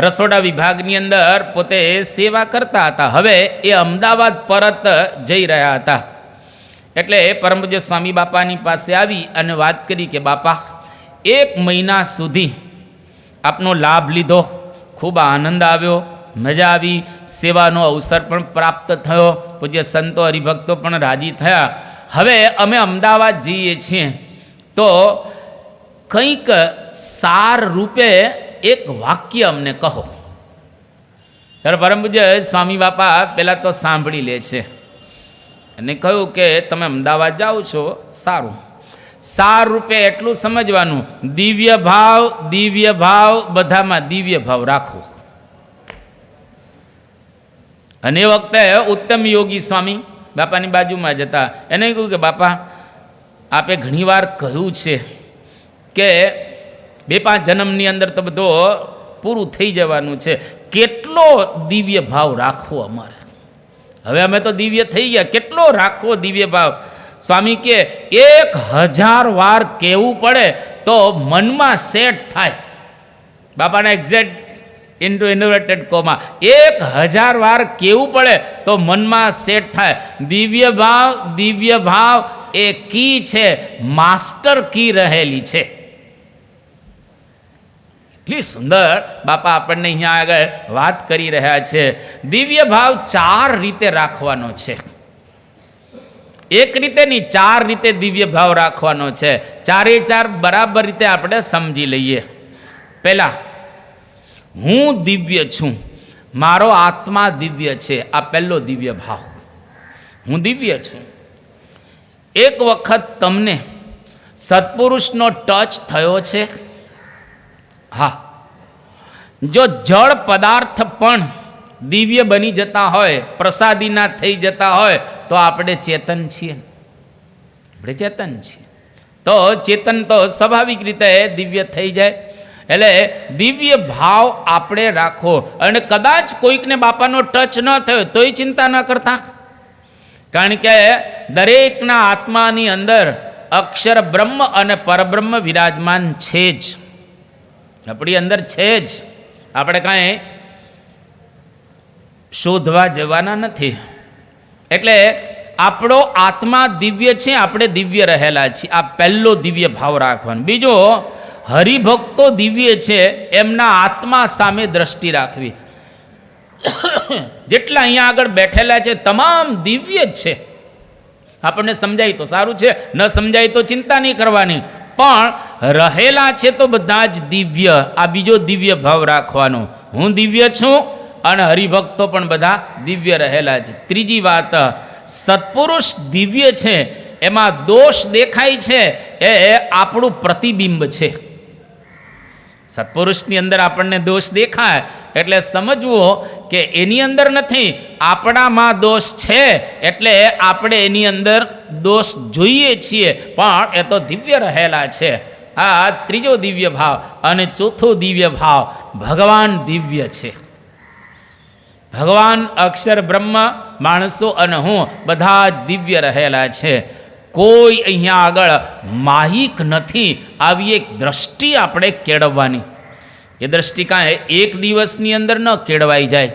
રસોડા વિભાગની અંદર પોતે સેવા કરતા હતા. હવે એ અમદાવાદ પરત જઈ રહ્યા હતા. એટલે પરમ પૂજ્ય સ્વામી બાપાની પાસે આવી અને વાત કરી કે બાપા, 1 મહિના સુધી આપનો લાભ લીધો, ખૂબ આનંદ આવ્યો, મજા આવી, સેવાનો અવસર પણ પ્રાપ્ત થયો, પૂજ્ય સંતો હરિભક્તો પણ રાજી થયા. હવે અમે અમદાવાદ જઈએ છીએ, તો કંઈક સાર રૂપે એક વાક્ય અમને કહો. ત્યારે પરમ પૂજ્ય સ્વામી બાપા પહેલાં તો સાંભળી લે છે અને કહ્યું કે તમે અમદાવાદ જાઓ છો, સારું, સાર રૂપે એટલું સમજવાનું, દિવ્ય ભાવ બધામાં દિવ્ય ભાવ રાખવો. અને એ વખતે ઉત્તમ યોગી સ્વામી બાપાની બાજુમાં જતા, એને કહ્યું કે બાપા, આપે ઘણીવાર કહ્યું છે કે 2-5 જન્મની અંદર તો બધો પૂરું થઈ જવાનું છે, કેટલો દિવ્ય ભાવ રાખવો અમારે? હવે અમે તો દિવ્ય થઈ ગયા, કેટલો રાખવો દિવ્ય ભાવ? સ્વામી કે 1000 વાર કહેવું પડે તો મનમાં સેટ થાય. બાપાના એક્ઝેક્ટ ઇન્ટુ ઇન્વર્ટેડ કોમા, 1000 વાર કહેવું પડે તો મનમાં સેટ થાય. દિવ્ય ભાવ એ કી છે, માસ્ટર કી રહેલી છે. એટલી સુંદર બાપા આપણને અહીંયા આગળ વાત કરી રહ્યા છે. દિવ્ય ભાવ 4 રીતે રાખવાનો છે. એક રીતે નહીં, 4 રીતે દિવ્ય ભાવ રાખવાનો છે. 4 બરાબર રીતે આપણે સમજી લઈએ. પહેલા, હું દિવ્ય છું, મારો આત્મા દિવ્ય છે. આ પહેલો દિવ્ય ભાવ, હું દિવ્ય છું. એક વખત તમને સત્પુરુષનો ટચ થયો છે? હા, જો જળ પદાર્થ પણ દિવ્ય બની જતા હોય, પ્રસાદીના થઈ જતા હોય, તો આપણે ચેતન છીએ. આપણે ચેતન છીએ, તો ચેતન તો સ્વાભાવિક રીતે દિવ્ય થઈ જાય. એટલે દિવ્ય ભાવ આપણે રાખો. અને કદાચ કોઈકને બાપાનો ટચ ન થયો તોય ચિંતા ન કરતા, કારણ કે દરેકના આત્માની અંદર અક્ષર બ્રહ્મ અને પરબ્રહ્મ વિરાજમાન છે જ, આપણી અંદર છે જ. આપણે કાંઈ શોધવા જવાના નથી. એટલે આપણો આત્મા દિવ્ય છે, આપણે દિવ્ય રહેલા છીએ. આ પહેલો દિવ્ય ભાવ રાખવાનો. બીજો, હરિભક્તો દિવ્ય છે એમના આત્મા સામે દ્રષ્ટિ રાખવી. જેટલા અહીંયા આગળ બેઠેલા છે તમામ દિવ્ય જ છે. આપણને સમજાય તો સારું છે, ન સમજાય તો ચિંતા નહીં કરવાની, પણ રહેલા છે તો બધા જ દિવ્ય. આ બીજો દિવ્ય ભાવ રાખવાનો, હું દિવ્ય છું અને હરિભક્તો પણ બધા દિવ્ય રહેલા છે. ત્રીજી વાત, સત્પુરુષ દિવ્ય છે, એમાં દોષ દેખાય છે એ આપણું પ્રતિબિંબ છે. સત્પુરુષની અંદર આપણને દોષ દેખાય એટલે સમજવું કે એની અંદર નથી, આપણામાં દોષ છે એટલે આપણે એની અંદર દોષ જોઈએ છીએ, પણ એ તો દિવ્ય રહેલા છે. આ ત્રીજો દિવ્ય ભાવ. અને ચોથો દિવ્ય ભાવ, ભગવાન દિવ્ય છે. ભગવાન અક્ષર બ્રહ્મ, માણસો અને હું બધા દિવ્ય રહેલા છે. કોઈ અહીંયા આગળ માહિક નથી. આવી એક દ્રષ્ટિ આપણે કેળવવાની. એ દ્રષ્ટિ કાંઈ એક દિવસની અંદર ન કેળવાઈ જાય.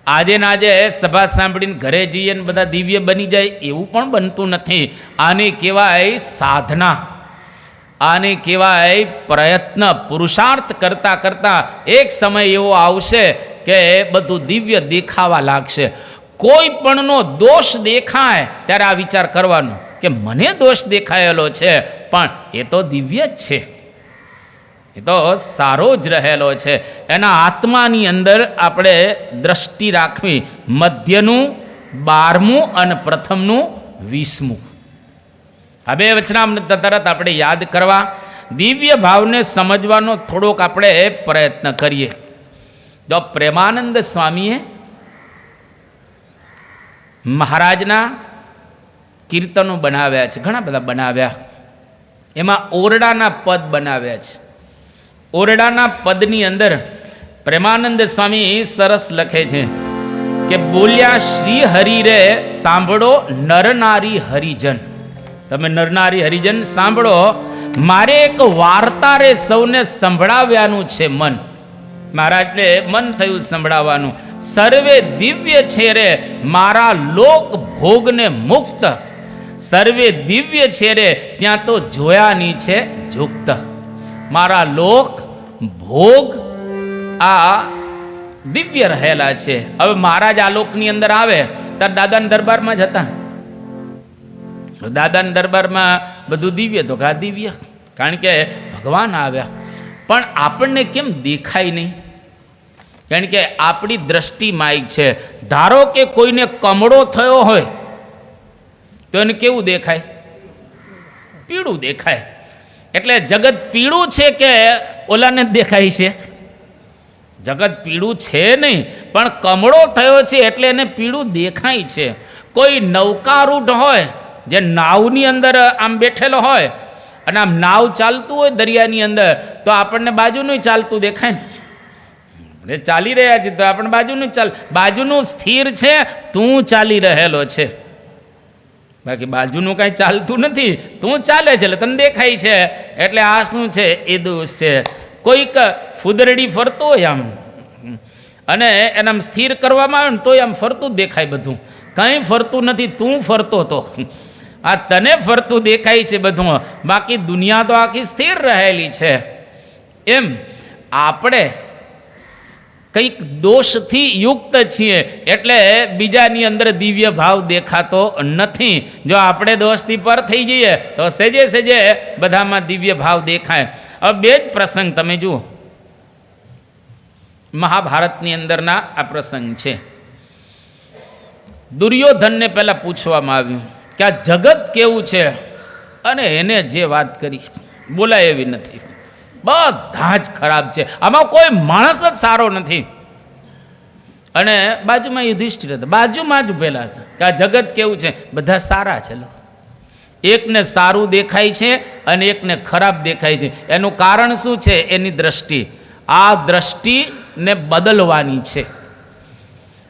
આજે ને આજે સભા સાંભળીને ઘરે જઈએ ને બધા દિવ્ય બની જાય એવું પણ બનતું નથી. આને કહેવાય સાધના, આને કહેવાય પ્રયત્ન. પુરુષાર્થ કરતાં કરતાં એક સમય એવો આવશે કે બધું દિવ્ય દેખાવા લાગશે. કોઈ પણનો દોષ દેખાય ત્યારે આ વિચાર કરવાનો કે મને દોષ દેખાયેલો છે, પણ એ તો દિવ્ય જ છે, એ તો સારો જ રહેલો છે. એના આત્માની અંદર આપણે દ્રષ્ટિ રાખવી. મધ્યનું 12મું અને પ્રથમનું 20મું. આ બે વચનામૃત તરત આપણે યાદ કરવા, દિવ્ય ભાવને સમજવાનો થોડોક આપણે પ્રયત્ન કરીએ. જો પ્રેમાનંદ સ્વામીએ મહારાજના કીર્તનો બનાવ્યા છે, ઘણા બધા બનાવ્યા. એમાં ઓરડાના પદ બનાવ્યા છે. ઓરડાના પદની અંદર પ્રેમાનંદ સ્વામી સરસ લખે છે કે બોલ્યા શ્રી હરિ રે સાંભળો નરનારી હરિજન. તમે નરનારી હરિજન સાંભળો, મારે એક વાર્તા રે સૌને સંભળાવ્યાનું છે મન. મહારાજને મન થયું સંભળાવવાનું. સર્વે દિવ્ય છે રે મારા લોક ભોગને મુક્ત, સર્વે દિવ્ય છે રે ત્યાં તો જોયાની છે ઝુક્ત. મારા લોક ભોગ આ દિવ્ય રહેલા છે. હવે મહારાજ આ લોકની અંદર આવે ત્યારે દાદાના દરબારમાં જ હતા. દાદાના દરબારમાં બધું દિવ્ય, તો કા દિવ્ય, કારણ કે ભગવાન આવ્યા. પણ આપણને કેમ દેખાય નહીં? કારણ કે આપણી દ્રષ્ટિ માયક છે. ધારો કે કોઈને કમળો થયો હોય તો એને કેવું દેખાય? પીળું દેખાય. એટલે જગત પીળું છે કે ઓલાને દેખાય છે? જગત પીળું છે નહીં, પણ કમળો થયો છે એટલે એને પીળું દેખાય છે. કોઈ નૌકારૂઢ હોય, જે નાવની અંદર આમ બેઠેલો હોય અને આમ નાવ ચાલતું હોય દરિયાની અંદર, તો આપણને બાજુનું ચાલતું દેખાય ને. ચાલી રહ્યા છે તો આપણે બાજુનું બાજુનું સ્થિર છે, તું ચાલી રહેલો છે, બાકી બાજુનું કાંઈ ચાલતું નથી. તું ચાલે છે એટલે તને દેખાય છે. એટલે આ શું છે? એ દોષ છે. કોઈક ફૂદરડી ફરતો હોય આમ અને એને આમ સ્થિર કરવામાં આવે ને તોય આમ ફરતું જ દેખાય. બધું કંઈ ફરતું નથી, તું ફરતો તો. આ તને ફરતું દેખાય છે બધું, બાકી દુનિયા તો આખી સ્થિર રહેલી છે. એમ આપણે કંઈક દોષથી યુક્ત છીએ એટલે બીજાની અંદર દિવ્ય ભાવ દેખાતો નથી. જો આપણે દોષથી પર થઈ જઈએ તો સેજે સેજે બધામાં દિવ્ય ભાવ દેખાય. હવે બે જ પ્રસંગ તમે જુઓ, મહાભારતની અંદરના આ પ્રસંગ છે. દુર્યોધનને પહેલાં પૂછવામાં આવ્યું કે આ જગત કેવું છે, અને એને જે વાત કરી બોલાય એવી નથી. બધા જ ખરાબ છે, આમાં કોઈ માણસ જ સારો નથી. અને બાજુમાં યુધિષ્ઠિર હતા, બાજુમાં જ ઉભેલા હતા કે આ જગત કેવું છે, બધા સારા છે. એકને સારું દેખાય છે અને એકને ખરાબ દેખાય છે. એનું કારણ શું છે? એની દ્રષ્ટિ. આ દ્રષ્ટિને બદલવાની છે.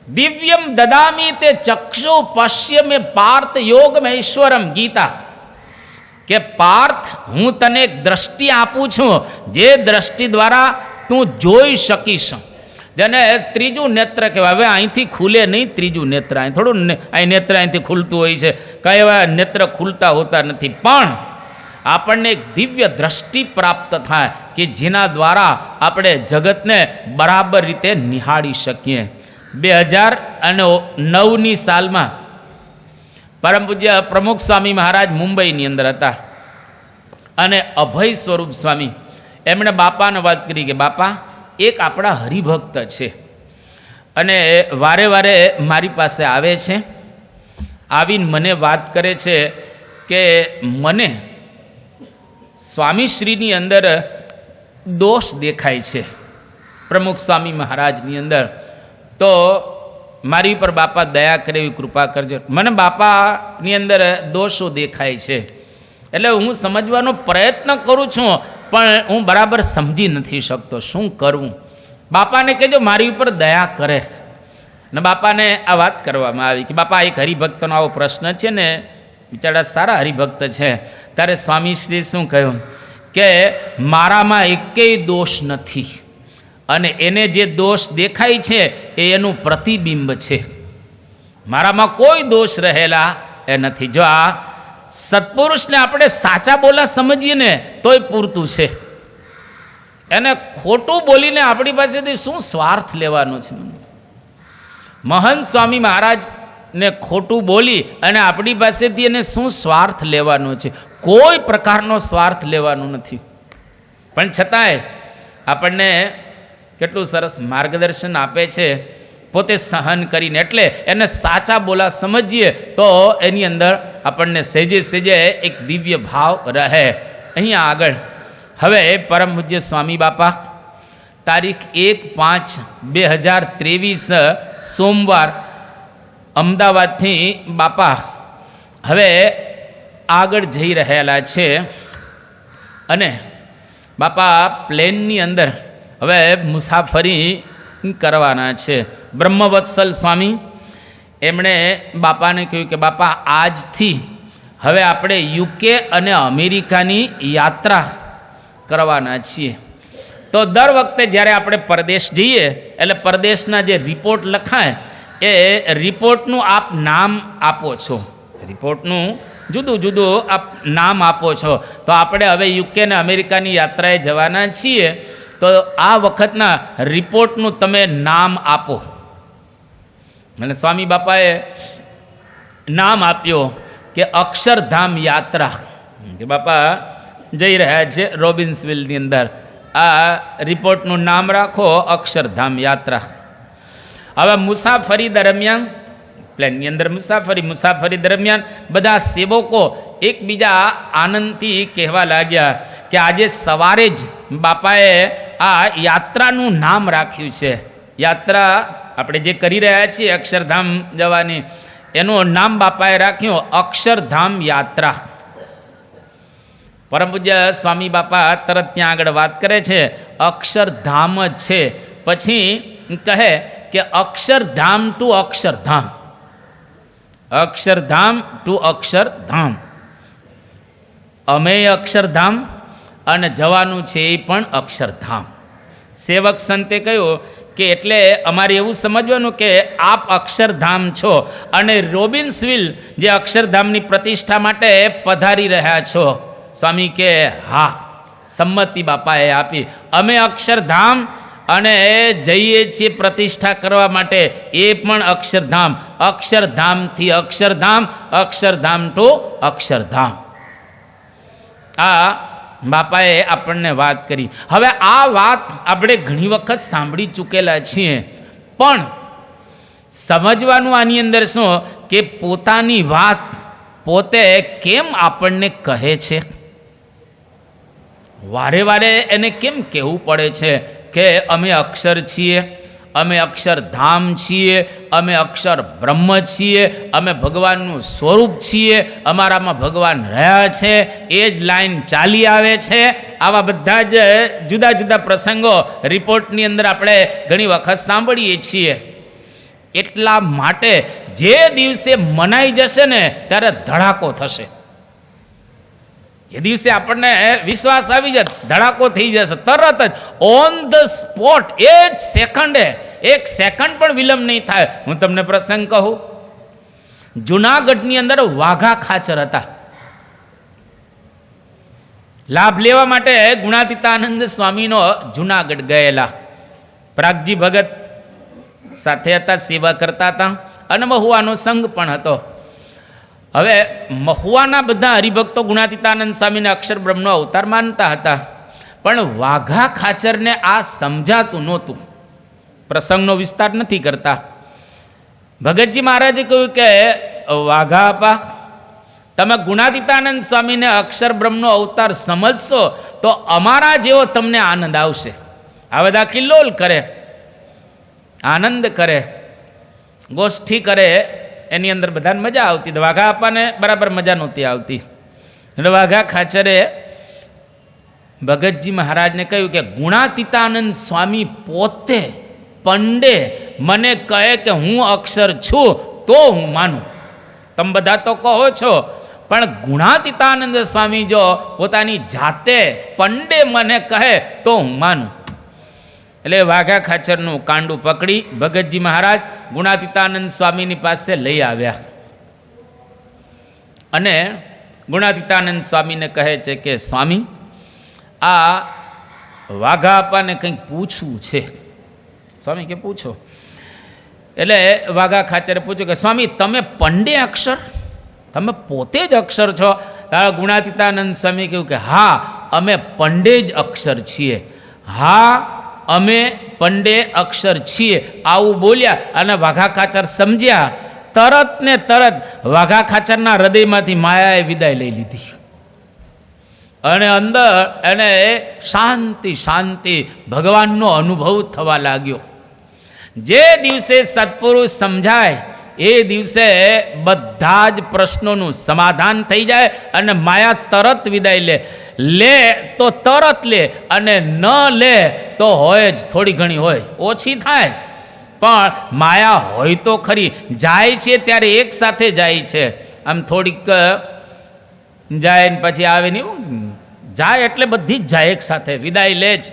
દિવ્યમ દદામી તે ચક્ષુ પશ્ય મે પાર્થ યોગમેશ્વરમ. ગીતા કે પાર્થ, હું તને એક દ્રષ્ટિ આપું છું, જે દ્રષ્ટિ દ્વારા તું જોઈ શકીશ. જેને ત્રીજું નેત્ર કહેવાય. હવે અહીંથી ખુલે નહીં ત્રીજું નેત્ર, અહીં થોડું અહીં નેત્ર અહીંથી ખુલતું હોય છે, કાંઈ એવા નેત્ર ખુલતા હોતા નથી. પણ આપણને એક દિવ્ય દ્રષ્ટિ પ્રાપ્ત થાય કે જેના દ્વારા આપણે જગતને બરાબર રીતે નિહાળી શકીએ. 2009ની સાલમાં પરમ પૂજ્ય પ્રમુખ સ્વામી મહારાજ મુંબઈની અંદર હતા અને અભય સ્વરૂપ સ્વામી એમણે બાપાને વાત કરી કે બાપા એક આપણા હરિભક્ત છે અને વારે વારે મારી પાસે આવે છે, આવીને મને વાત કરે છે કે મને સ્વામીશ્રીની અંદર દોષ દેખાય છે, પ્રમુખ સ્વામી મહારાજની અંદર. તો મારી ઉપર બાપા દયા કરે એવી કૃપા કરજો. મને બાપાની અંદર દોષો દેખાય છે, એટલે હું સમજવાનો પ્રયત્ન કરું છું પણ હું બરાબર સમજી નથી શકતો, શું કરવું? બાપાને કહેજો મારી ઉપર દયા કરે. ને બાપાને આ વાત કરવામાં આવી કે બાપા એક હરિભક્તનો આવો પ્રશ્ન છે ને, બિચારા સારા હરિભક્ત છે. ત્યારે સ્વામીશ્રી શું કહ્યું કે મારામાં એકેય દોષ નથી અને એને જે દોષ દેખાય છે એ એનું પ્રતિબિંબ છે, મારામાં કોઈ દોષ રહેલા એ નથી. જો આ સત્પુરુષને આપણે સાચા બોલા સમજીએ ને તોય પૂરતું છે, એને ખોટું બોલીને આપણી પાસેથી શું સ્વાર્થ લેવાનો છે? મહંત સ્વામી મહારાજને ખોટું બોલી અને આપણી પાસેથી એને શું સ્વાર્થ લેવાનો છે? કોઈ પ્રકારનો સ્વાર્થ લેવાનો નથી. પણ છતાંય આપણને કેટલું સરસ માર્ગદર્શન આપે છે, પોતે સહન કરીને. એટલે એને સાચા બોલા સમજીએ તો એની અંદર આપણને સહેજે સહેજે એક દિવ્ય ભાવ રહે. અહીંયા આગળ હવે પરમ પૂજ્ય સ્વામી બાપા તારીખ 1/5/2023 સોમવાર અમદાવાદથી બાપા હવે આગળ જઈ રહેલા છે અને બાપા પ્લેનની અંદર હવે મુસાફરી કરવાના છે. બ્રહ્મવત્સલ સ્વામી એમણે બાપાને કહ્યું કે બાપા આજથી હવે આપણે યુકે અને અમેરિકાની યાત્રા કરવાના છીએ. તો દર વખતે જ્યારે આપણે પરદેશ જઈએ એટલે પરદેશના જે રિપોર્ટ લખાય એ રિપોર્ટનું આપ નામ આપો છો, રિપોર્ટનું જુદું જુદું આપ નામ આપો છો. તો આપણે હવે યુકે અને અમેરિકાની યાત્રાએ જવાના છીએ, તો આ વખતના રિપોર્ટનું તમે નામ આપો. અને સ્વામી બાપાએ નામ આપ્યો કે અક્ષરધામ યાત્રા. કે બાપા જઈ રહ્યા છે રોબિન્સવિલની અંદર, આ રિપોર્ટનું નામ રાખો અક્ષરધામ યાત્રા. હવે મુસાફરી દરમિયાન પ્લેનની અંદર મુસાફરી દરમિયાન બધા સેવકો એકબીજા આનંદથી કહેવા લાગ્યા કે આજે સવારે જ બાપાએ આ યાત્રાનું નામ રાખ્યું છે. યાત્રા આપણે જે કરી રહ્યા છીએ અક્ષરધામ જવાની, એનું નામ બાપાએ રાખ્યું અક્ષરધામ યાત્રા. પરમ પૂજ્ય સ્વામી બાપા તરત ત્યાં આગળ વાત કરે છે અક્ષરધામ જ છે, પછી કહે કે અક્ષરધામ ટુ અક્ષરધામ, અક્ષરધામ ટુ અક્ષરધામ. અમે અક્ષરધામ અને જવાનું છે એ પણ અક્ષરધામ. સેવક સંતે કહ્યું કે એટલે અમારે એવું સમજવાનું કે આપ અક્ષરધામ છો અને રોબિન્સવિલ જે અક્ષરધામની પ્રતિષ્ઠા માટે પધારી રહ્યા છો. સ્વામી કે હા, સંમતિ બાપાએ આપી. અમે અક્ષરધામ અને જઈએ છીએ પ્રતિષ્ઠા કરવા માટે, એ પણ અક્ષરધામ. અક્ષરધામથી અક્ષરધામ, અક્ષરધામ ટુ અક્ષરધામ. આ બાપાએ આપણને વાત કરી. હવે આ વાત આપણે ઘણી વખત સાંભળી ચૂકેલા છીએ, પણ સમજવાનું આની અંદર શું કે પોતાની વાત પોતે કેમ આપણને કહે છે, વારે વારે એને કેમ કહેવું પડે છે કે અમે અક્ષર છીએ, અમે અક્ષરધામ છીએ, અમે અક્ષર બ્રહ્મ છીએ, અમે ભગવાનનું સ્વરૂપ છીએ, અમારામાં ભગવાન રહ્યા છે, એ જ લાઈન ચાલી આવે છે. આવા બધા જ જુદા જુદા પ્રસંગો રિપોર્ટની અંદર આપણે ઘણી વખત સાંભળીએ છીએ. એટલા માટે જે દિવસે મનાઈ જશે ને ત્યારે ધડાકો થશે. એ દિવસે આપણને વિશ્વાસ આવી જાય, ધડાકો થઈ જશે તરત જ, ઓન ધ સ્પોટ, એ જ સેકન્ડે, એક સેકન્ડ પણ વિલંબ નહીં થાય. હું તમને પ્રસંગ કહું, જુનાગઢની અંદર વાઘા ખાચર હતા. લાભ લેવા માટે ગુણાતીતાનંદ સ્વામીનો જુનાગઢ ગયેલા. પ્રાગજી ભગત સાથે હતા, સેવા કરતા હતા અને મહુવાનો સંઘ પણ હતો. હવે મહુવાના બધા હરિભક્તો ગુણાતીતાનંદ સ્વામીને અક્ષર બ્રહ્મનો અવતાર માનતા હતા, પણ વાઘા ખાચરને આ સમજાતું નહોતું. પ્રસંગનો વિસ્તાર નથી કરતા. ભગતજી મહારાજે કહ્યું કે વાઘા આપા, તમે ગુણાતીતાનંદ સ્વામીને અક્ષર બ્રહ્મનો અવતાર સમજશો તો અમારા જેવો તમને આનંદ આવશે. આ બધા કિલ્લોલ કરે, આનંદ કરે, ગોષ્ઠી કરે, એની અંદર બધાને મજા આવતી. વાઘા આપવાને બરાબર મજા નહોતી આવતી. એટલે વાઘા ખાચરે ભગતજી મહારાજને કહ્યું કે ગુણાતીતાનંદ સ્વામી પોતે પંડે મને કહે કે હું અક્ષર છું તો હું માનું. તમે બધા તો કહો છો, પણ ગુણાતીતાનંદ સ્વામી જો પોતાની જાતે પંડે મને કહે તો હું માનું. એટલે વાઘા ખાચરનું કાંડું પકડી ભગતજી મહારાજ ગુણાતીતાનંદ સ્વામીની પાસે લઈ આવ્યા અને ગુણાતીતાનંદ સ્વામીને કહે છે કે સ્વામી, આ વાઘા અપાને કંઈક પૂછવું છે. સ્વામી કે પૂછો. એટલે વાઘા ખાચરે પૂછ્યું કે સ્વામી, તમે પંડે અક્ષર, તમે પોતે જ અક્ષર છો? ગુણાતીતાનંદ સ્વામી કહ્યું કે હા, અમે પંડે જ અક્ષર છીએ. હા, અમે પંડે અક્ષર છીએ. આવું બોલ્યા અને વાઘા ખાચર સમજ્યા. તરત ને તરત વાઘા ખાચરના હૃદયમાંથી માયાએ વિદાય લઈ લીધી અને અંદર એને શાંતિ શાંતિ ભગવાનનો અનુભવ થવા લાગ્યો. જે દિવસે સત્પુરુષ સમજાય એ દિવસે બધા જ પ્રશ્નોનું સમાધાન થઈ જાય અને માયા તરત વિદાય લે. લે તો તરત લે અને ન લે તો હોય જ, થોડી ઘણી હોય, ઓછી થાય, પણ માયા હોય તો ખરી. જાય છે ત્યારે એક સાથે જાય છે. આમ થોડીક જાય ને પછી આવે નહીં, જાય એટલે બધી જ જાય એક સાથે, વિદાય લે જ.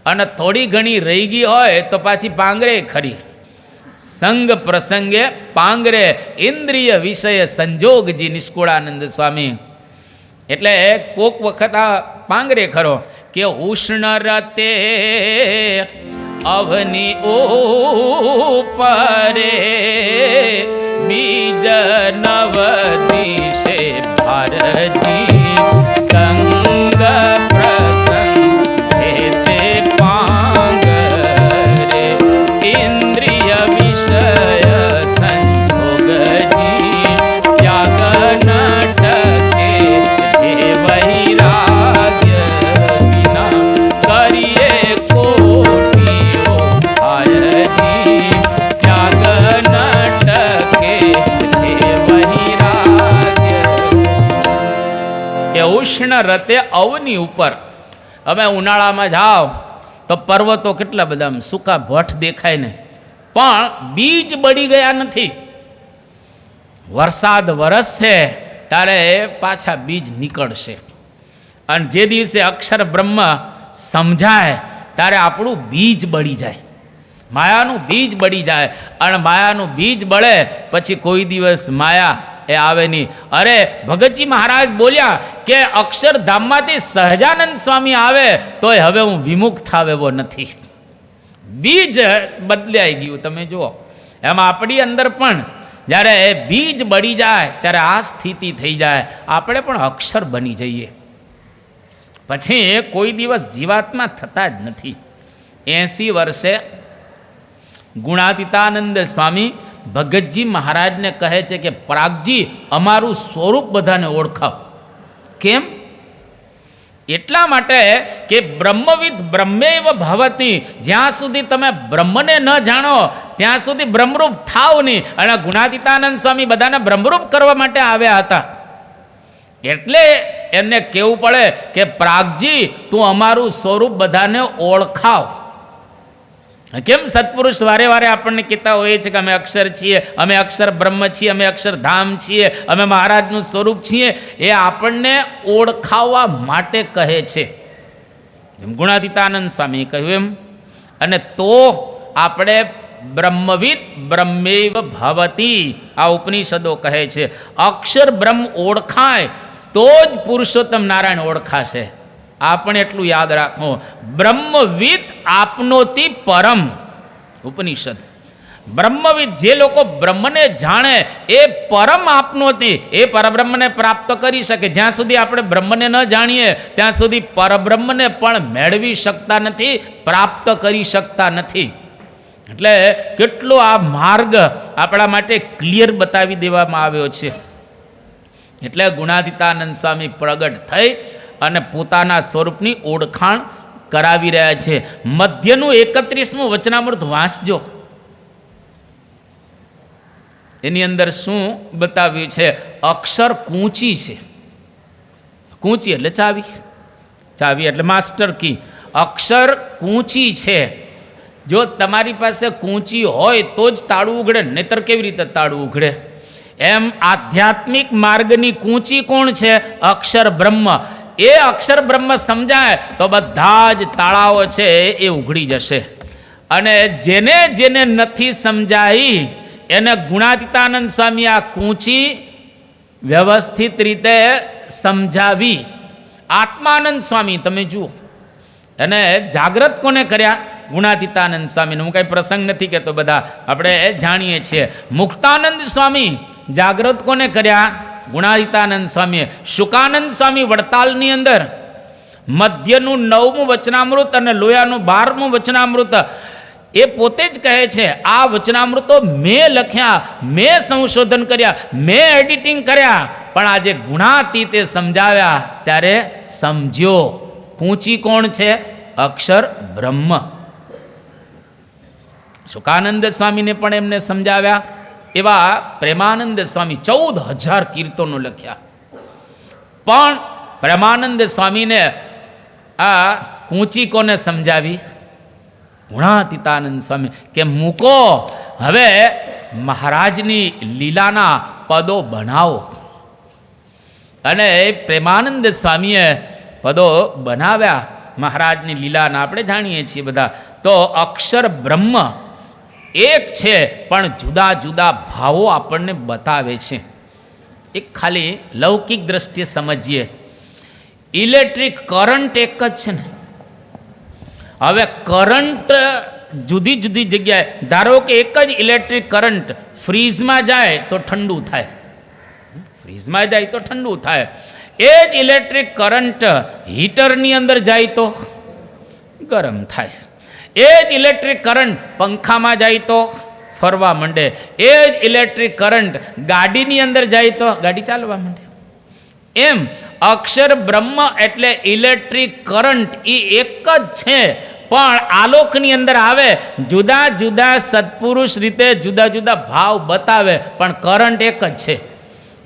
અને થોડી ઘણી રહી ગઈ હોય તો પાછી પાંગરે ખરી. સંગ પ્રસંગે પાંગરે ઇન્દ્રિય વિષય સંજોગજી નિષ્કુળાનંદ સ્વામી. એટલે કોક વખત આ પાંગરે ખરો કે ઉષ્ણ રતે અવની ઉપરે બીજ નવદિશે ભારજી સંગ પ્રસંગ તે પાંગરે ઇન્દ્રિય વિષય સંજોગજી ત્યાગ ન ટકે હે વૈરાગ્ય વિના કરીએ કોટીઓ આયજી ત્યાગ ન ટકે હે વૈરાગ્ય. કે ઉષ્ણ રતે અવની ઉપર. હવે ઉનાળામાં જાઓ તો પર્વતો કેટલા બધા સૂકા ભઠ દેખાય ને, પણ બીજ બળી ગયા નથી. વરસાદ વરસશે ત્યારે પાછા બીજ નીકળશે. અને જે દિવસે અક્ષર બ્રહ્મ સમજાય ત્યારે આપણું બીજ બળી જાય, માયાનું બીજ બળી જાય. અને માયાનું બીજ બળે પછી કોઈ દિવસ માયા એ આવે નહીં. અરે ભગતજી મહારાજ બોલ્યા કે અક્ષરધામમાંથી સહજાનંદ સ્વામી આવે તોય હવે હું વિમુખ થાવ એવો નથી. બીજ બદલાઈ ગયું. તમે જુઓ, એમાં આપણી અંદર પણ જ્યારે બીજ બળી જાય ત્યારે આ સ્થિતિ થઈ જાય, આપણે પણ અક્ષર બની જઈએ. પછી કોઈ દિવસ જીવાત્મા થતા જ નથી. 80 વર્ષે ગુણાતીતાનંદ સ્વામી ભગતજી મહારાજને કહે છે કે પ્રાગજી, અમારું સ્વરૂપ બધાને ઓળખાવ. કેમ? એટલા માટે કે બ્રહ્મવિદ બ્રહ્મૈવ ભવતિ. જ્યાં સુધી તમે બ્રહ્મને ન જાણો ત્યાં સુધી બ્રહ્મરૂપ થાવ નહીં. અને ગુણાતીતાનંદ સ્વામી બધાને બ્રહ્મરૂપ કરવા માટે આવ્યા હતા. એટલે એમને કહેવું પડે કે પ્રાગજી, તું અમારું સ્વરૂપ બધાને ઓળખાવ. કેમ સત્પુરુષ વારે વારે આપણને કહેતા હોઈએ છે કે અમે અક્ષર છીએ, અમે અક્ષર બ્રહ્મ છીએ, અમે અક્ષરધામ છીએ, અમે મહારાજનું સ્વરૂપ છીએ. એ આપણને ઓળખાવવા માટે કહે છે, એમ ગુણાતીતાનંદ સ્વામી કહ્યું એમ. અને તો આપણે બ્રહ્મવિદ બ્રહ્મૈવ ભવતિ આ ઉપનિષદો કહે છે. અક્ષર બ્રહ્મ ઓળખાય તો જ પુરુષોત્તમ નારાયણ ઓળખાશે. આ પણ એટલું યાદ રાખો, બ્રહ્મવિદ આપનોતી પરમ. ઉપનિષદ. બ્રહ્મવિદ, જે લોકો બ્રહ્મને જાણે એ પરમ આપનોતી, એ પરબ્રહ્મને પ્રાપ્ત કરી શકે. જ્યાં સુધી આપણે બ્રહ્મને ન જાણીએ ત્યાં સુધી પરબ્રહ્મને પણ મેળવી શકતા નથી, પ્રાપ્ત કરી શકતા નથી. એટલે કેટલો આ માર્ગ આપણા માટે ક્લિયર બતાવી દેવામાં આવ્યો છે. એટલે ગુણાતીતાનંદ સ્વામી પ્રગટ થઈ અને પોતાના સ્વરૂપની ઓળખાણ કરાવી રહ્યા છે. મધ્યનું 31મું વચનામૃત વાંચજો. એની અંદર શું બતાવ્યું છે? અક્ષર કૂંચી છે. કૂંચી એટલે ચાવી, ચાવી એટલે માસ્ટર કી. અક્ષર કૂંચી છે. જો તમારી પાસે કૂંચી હોય તો જ તાળું ઉઘડે, નહીતર કેવી રીતે તાળું ઉઘડે? એમ આધ્યાત્મિક માર્ગની કૂંચી કોણ છે? અક્ષર બ્રહ્મ. એ અક્ષર બ્રહ્મ સમજાય તો બધા જ તાળાઓ છે એ ઉઘડી જશે. અને જેને જેને નથી સમજાઈ એને ગુણાતીતાનંદ સ્વામી આ કૂંચી વ્યવસ્થિત રીતે સમજાવી. આત્માનંદ સ્વામી તમે જુઓ, એને જાગ્રત કોને કર્યા? ગુણાતીતાનંદ સ્વામીનો હું કાંઈ પ્રસંગ નથી કહેતો, બધા આપણે જાણીએ છીએ. મુક્તાનંદ સ્વામી જાગ્રત કોને કર્યા? ગુણાતીતાનંદ સ્વામીએ. શુકાનંદ સ્વામી વડતાલની અંદર મધ્યનું 9મું વચનામૃત અને લોયાનું 12મું વચનામૃત એ પોતે જ કહે છે, આ વચનામૃતો મેં લખ્યા, મેં સંશોધન કર્યા, મેં એડિટિંગ કર્યા, પણ આજે ગુણાતીતે સમજાવ્યા ત્યારે સમજ્યો. કૂંચી કોણ છે? અક્ષર બ્રહ્મ. શુકાનંદ સ્વામીને પણ એમને સમજાવ્યા. એવા પ્રેમાનંદ સ્વામી 14,000 કીર્તનો લખ્યા. પણ પ્રેમાનંદ સ્વામીને આ કૂંચી કોને સમજાવી? ગુણાતીતાનંદ સ્વામી કે મૂકો, હવે મહારાજની લીલાના પદો બનાવો. અને પ્રેમાનંદ સ્વામીએ પદો બનાવ્યા મહારાજની લીલાના, આપણે જાણીએ છીએ બધા. તો અક્ષર બ્રહ્મ એક છે, પણ જુદા જુદા ભાવો આપણને બતાવે છે. એક ખાલી લૌકિક દ્રષ્ટિએ સમજીએ, ઇલેક્ટ્રિક કરંટ એક જ છે ને. હવે કરંટ જુદી જુદી જગ્યાએ, ધારો કે એક જ ઇલેક્ટ્રિક કરંટ ફ્રીજમાં જાય તો ઠંડુ થાય, ફ્રીજમાં જાય તો ઠંડુ થાય. એ જ ઇલેક્ટ્રિક કરંટ હીટરની અંદર જાય તો ગરમ થાય. એ જ ઇલેક્ટ્રિક કરંટ પંખામાં જાય તો ફરવા માંડે. એ જ ઇલેક્ટ્રિક કરંટ ગાડીની અંદર જાય તો ગાડી ચાલવા માંડે. એમ અક્ષર બ્રહ્મ એટલે ઇલેક્ટ્રિક કરંટ એ એક જ છે, પણ આલોકની અંદર આવે, જુદા જુદા સત્પુરુષ રીતે જુદા જુદા ભાવ બતાવે, પણ કરંટ એક જ છે.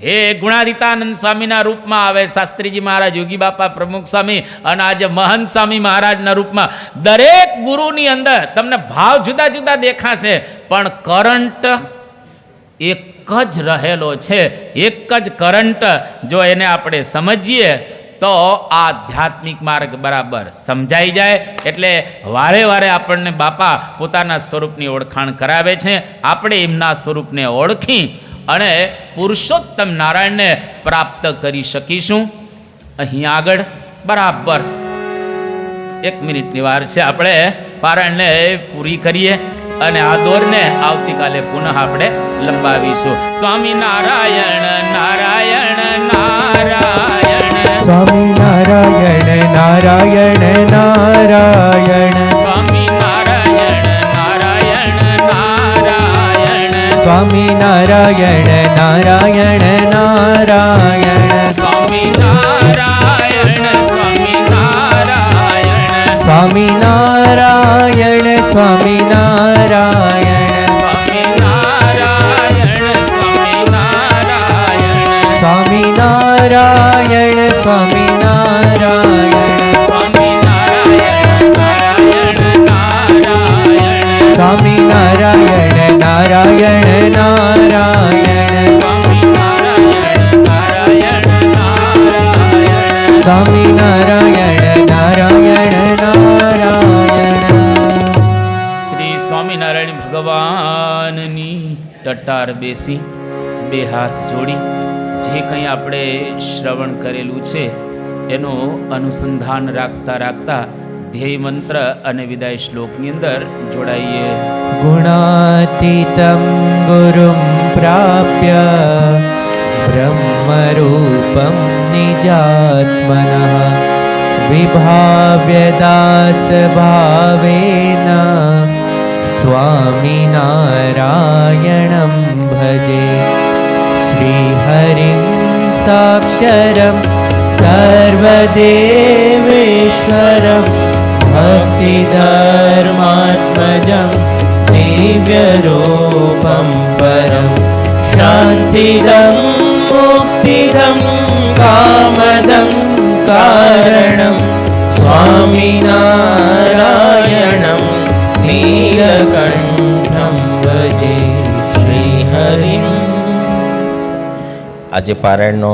એ ગુણાતીતાનંદ સ્વામીના રૂપમાં આવે, શાસ્ત્રીજી મહારાજ, યોગી બાપા, પ્રમુખ સ્વામી અને આજે મહંત સ્વામી મહારાજના રૂપમાં. દરેક ગુરુની અંદર તમને ભાવ જુદા જુદા દેખાશે, પણ કરંટ એક જ રહેલો છે. એક જ કરંટ જો એને આપણે સમજીએ તો આધ્યાત્મિક માર્ગ બરાબર સમજાઈ જાય. એટલે વારે વારે આપણને બાપા પોતાના સ્વરૂપની ઓળખાણ કરાવે છે. આપણે એમના સ્વરૂપને ઓળખી અને પુરુષોત્તમ નારાયણને પ્રાપ્ત કરી શકીશું. અહીં આગળ બરાબર 1 મિનિટની વાર છે, આપણે પારાયણને પૂરી કરીએ અને આ દોરને આવતીકાલે પુનઃ આપણે લંબાવીશું. સ્વામી નારાયણ નારાયણ નારાયણ, સ્વામી નારાયણ નારાયણ નારાયણ, સ્વામી નારાયણ નારાયણ નારાયણ, સ્વામી નારાયણ નારાયણ નારાયણ, સ્વામી નારાયણ સ્વામી નારાયણ, સ્વામી નારાયણ સ્વામી નારાયણ, સ્વામી નારાયણ સ્વામી નારાયણ, સ્વામી નારાયણ સ્વામી નારાયણ, સ્વામી નારાયણ નારાયણ નારાયણ, સ્વામી નારાયણ નારાયણ નારાયણ, સ્વામી નારાયણ નારાયણ નારાયણ, સ્વામી નારાયણ નારાયણ નારાયણ. શ્રી સ્વામિનારાયણ ભગવાનની ટટાર બેસી બે હાથ જોડી જે કંઈ આપણે શ્રવણ કરેલું છે એનું અનુસંધાન રાખતા રાખતા ધ્યેય મંત્ર અને વિદાય શ્લોકની અંદર જોડાઈએ. ગુણાતીતમ ગુરુમ પ્રાપ્ય બ્રહ્મરૂપમ નિજાત્મનઃ વિભાવ્ય દાસ ભાવેન સ્વામિનારાયણં ભજે. શ્રીહરિં સાક્ષરં સર્વદેવેશ્વરં ભક્તિધર્માત્મજં દિવ્યરૂપં પરમ શાંતિદં મુક્તિદં કામદં કારણં સ્વામિનારાયણં નીલકંઠં ભજે શ્રીહરિં. આજે પારાયણનો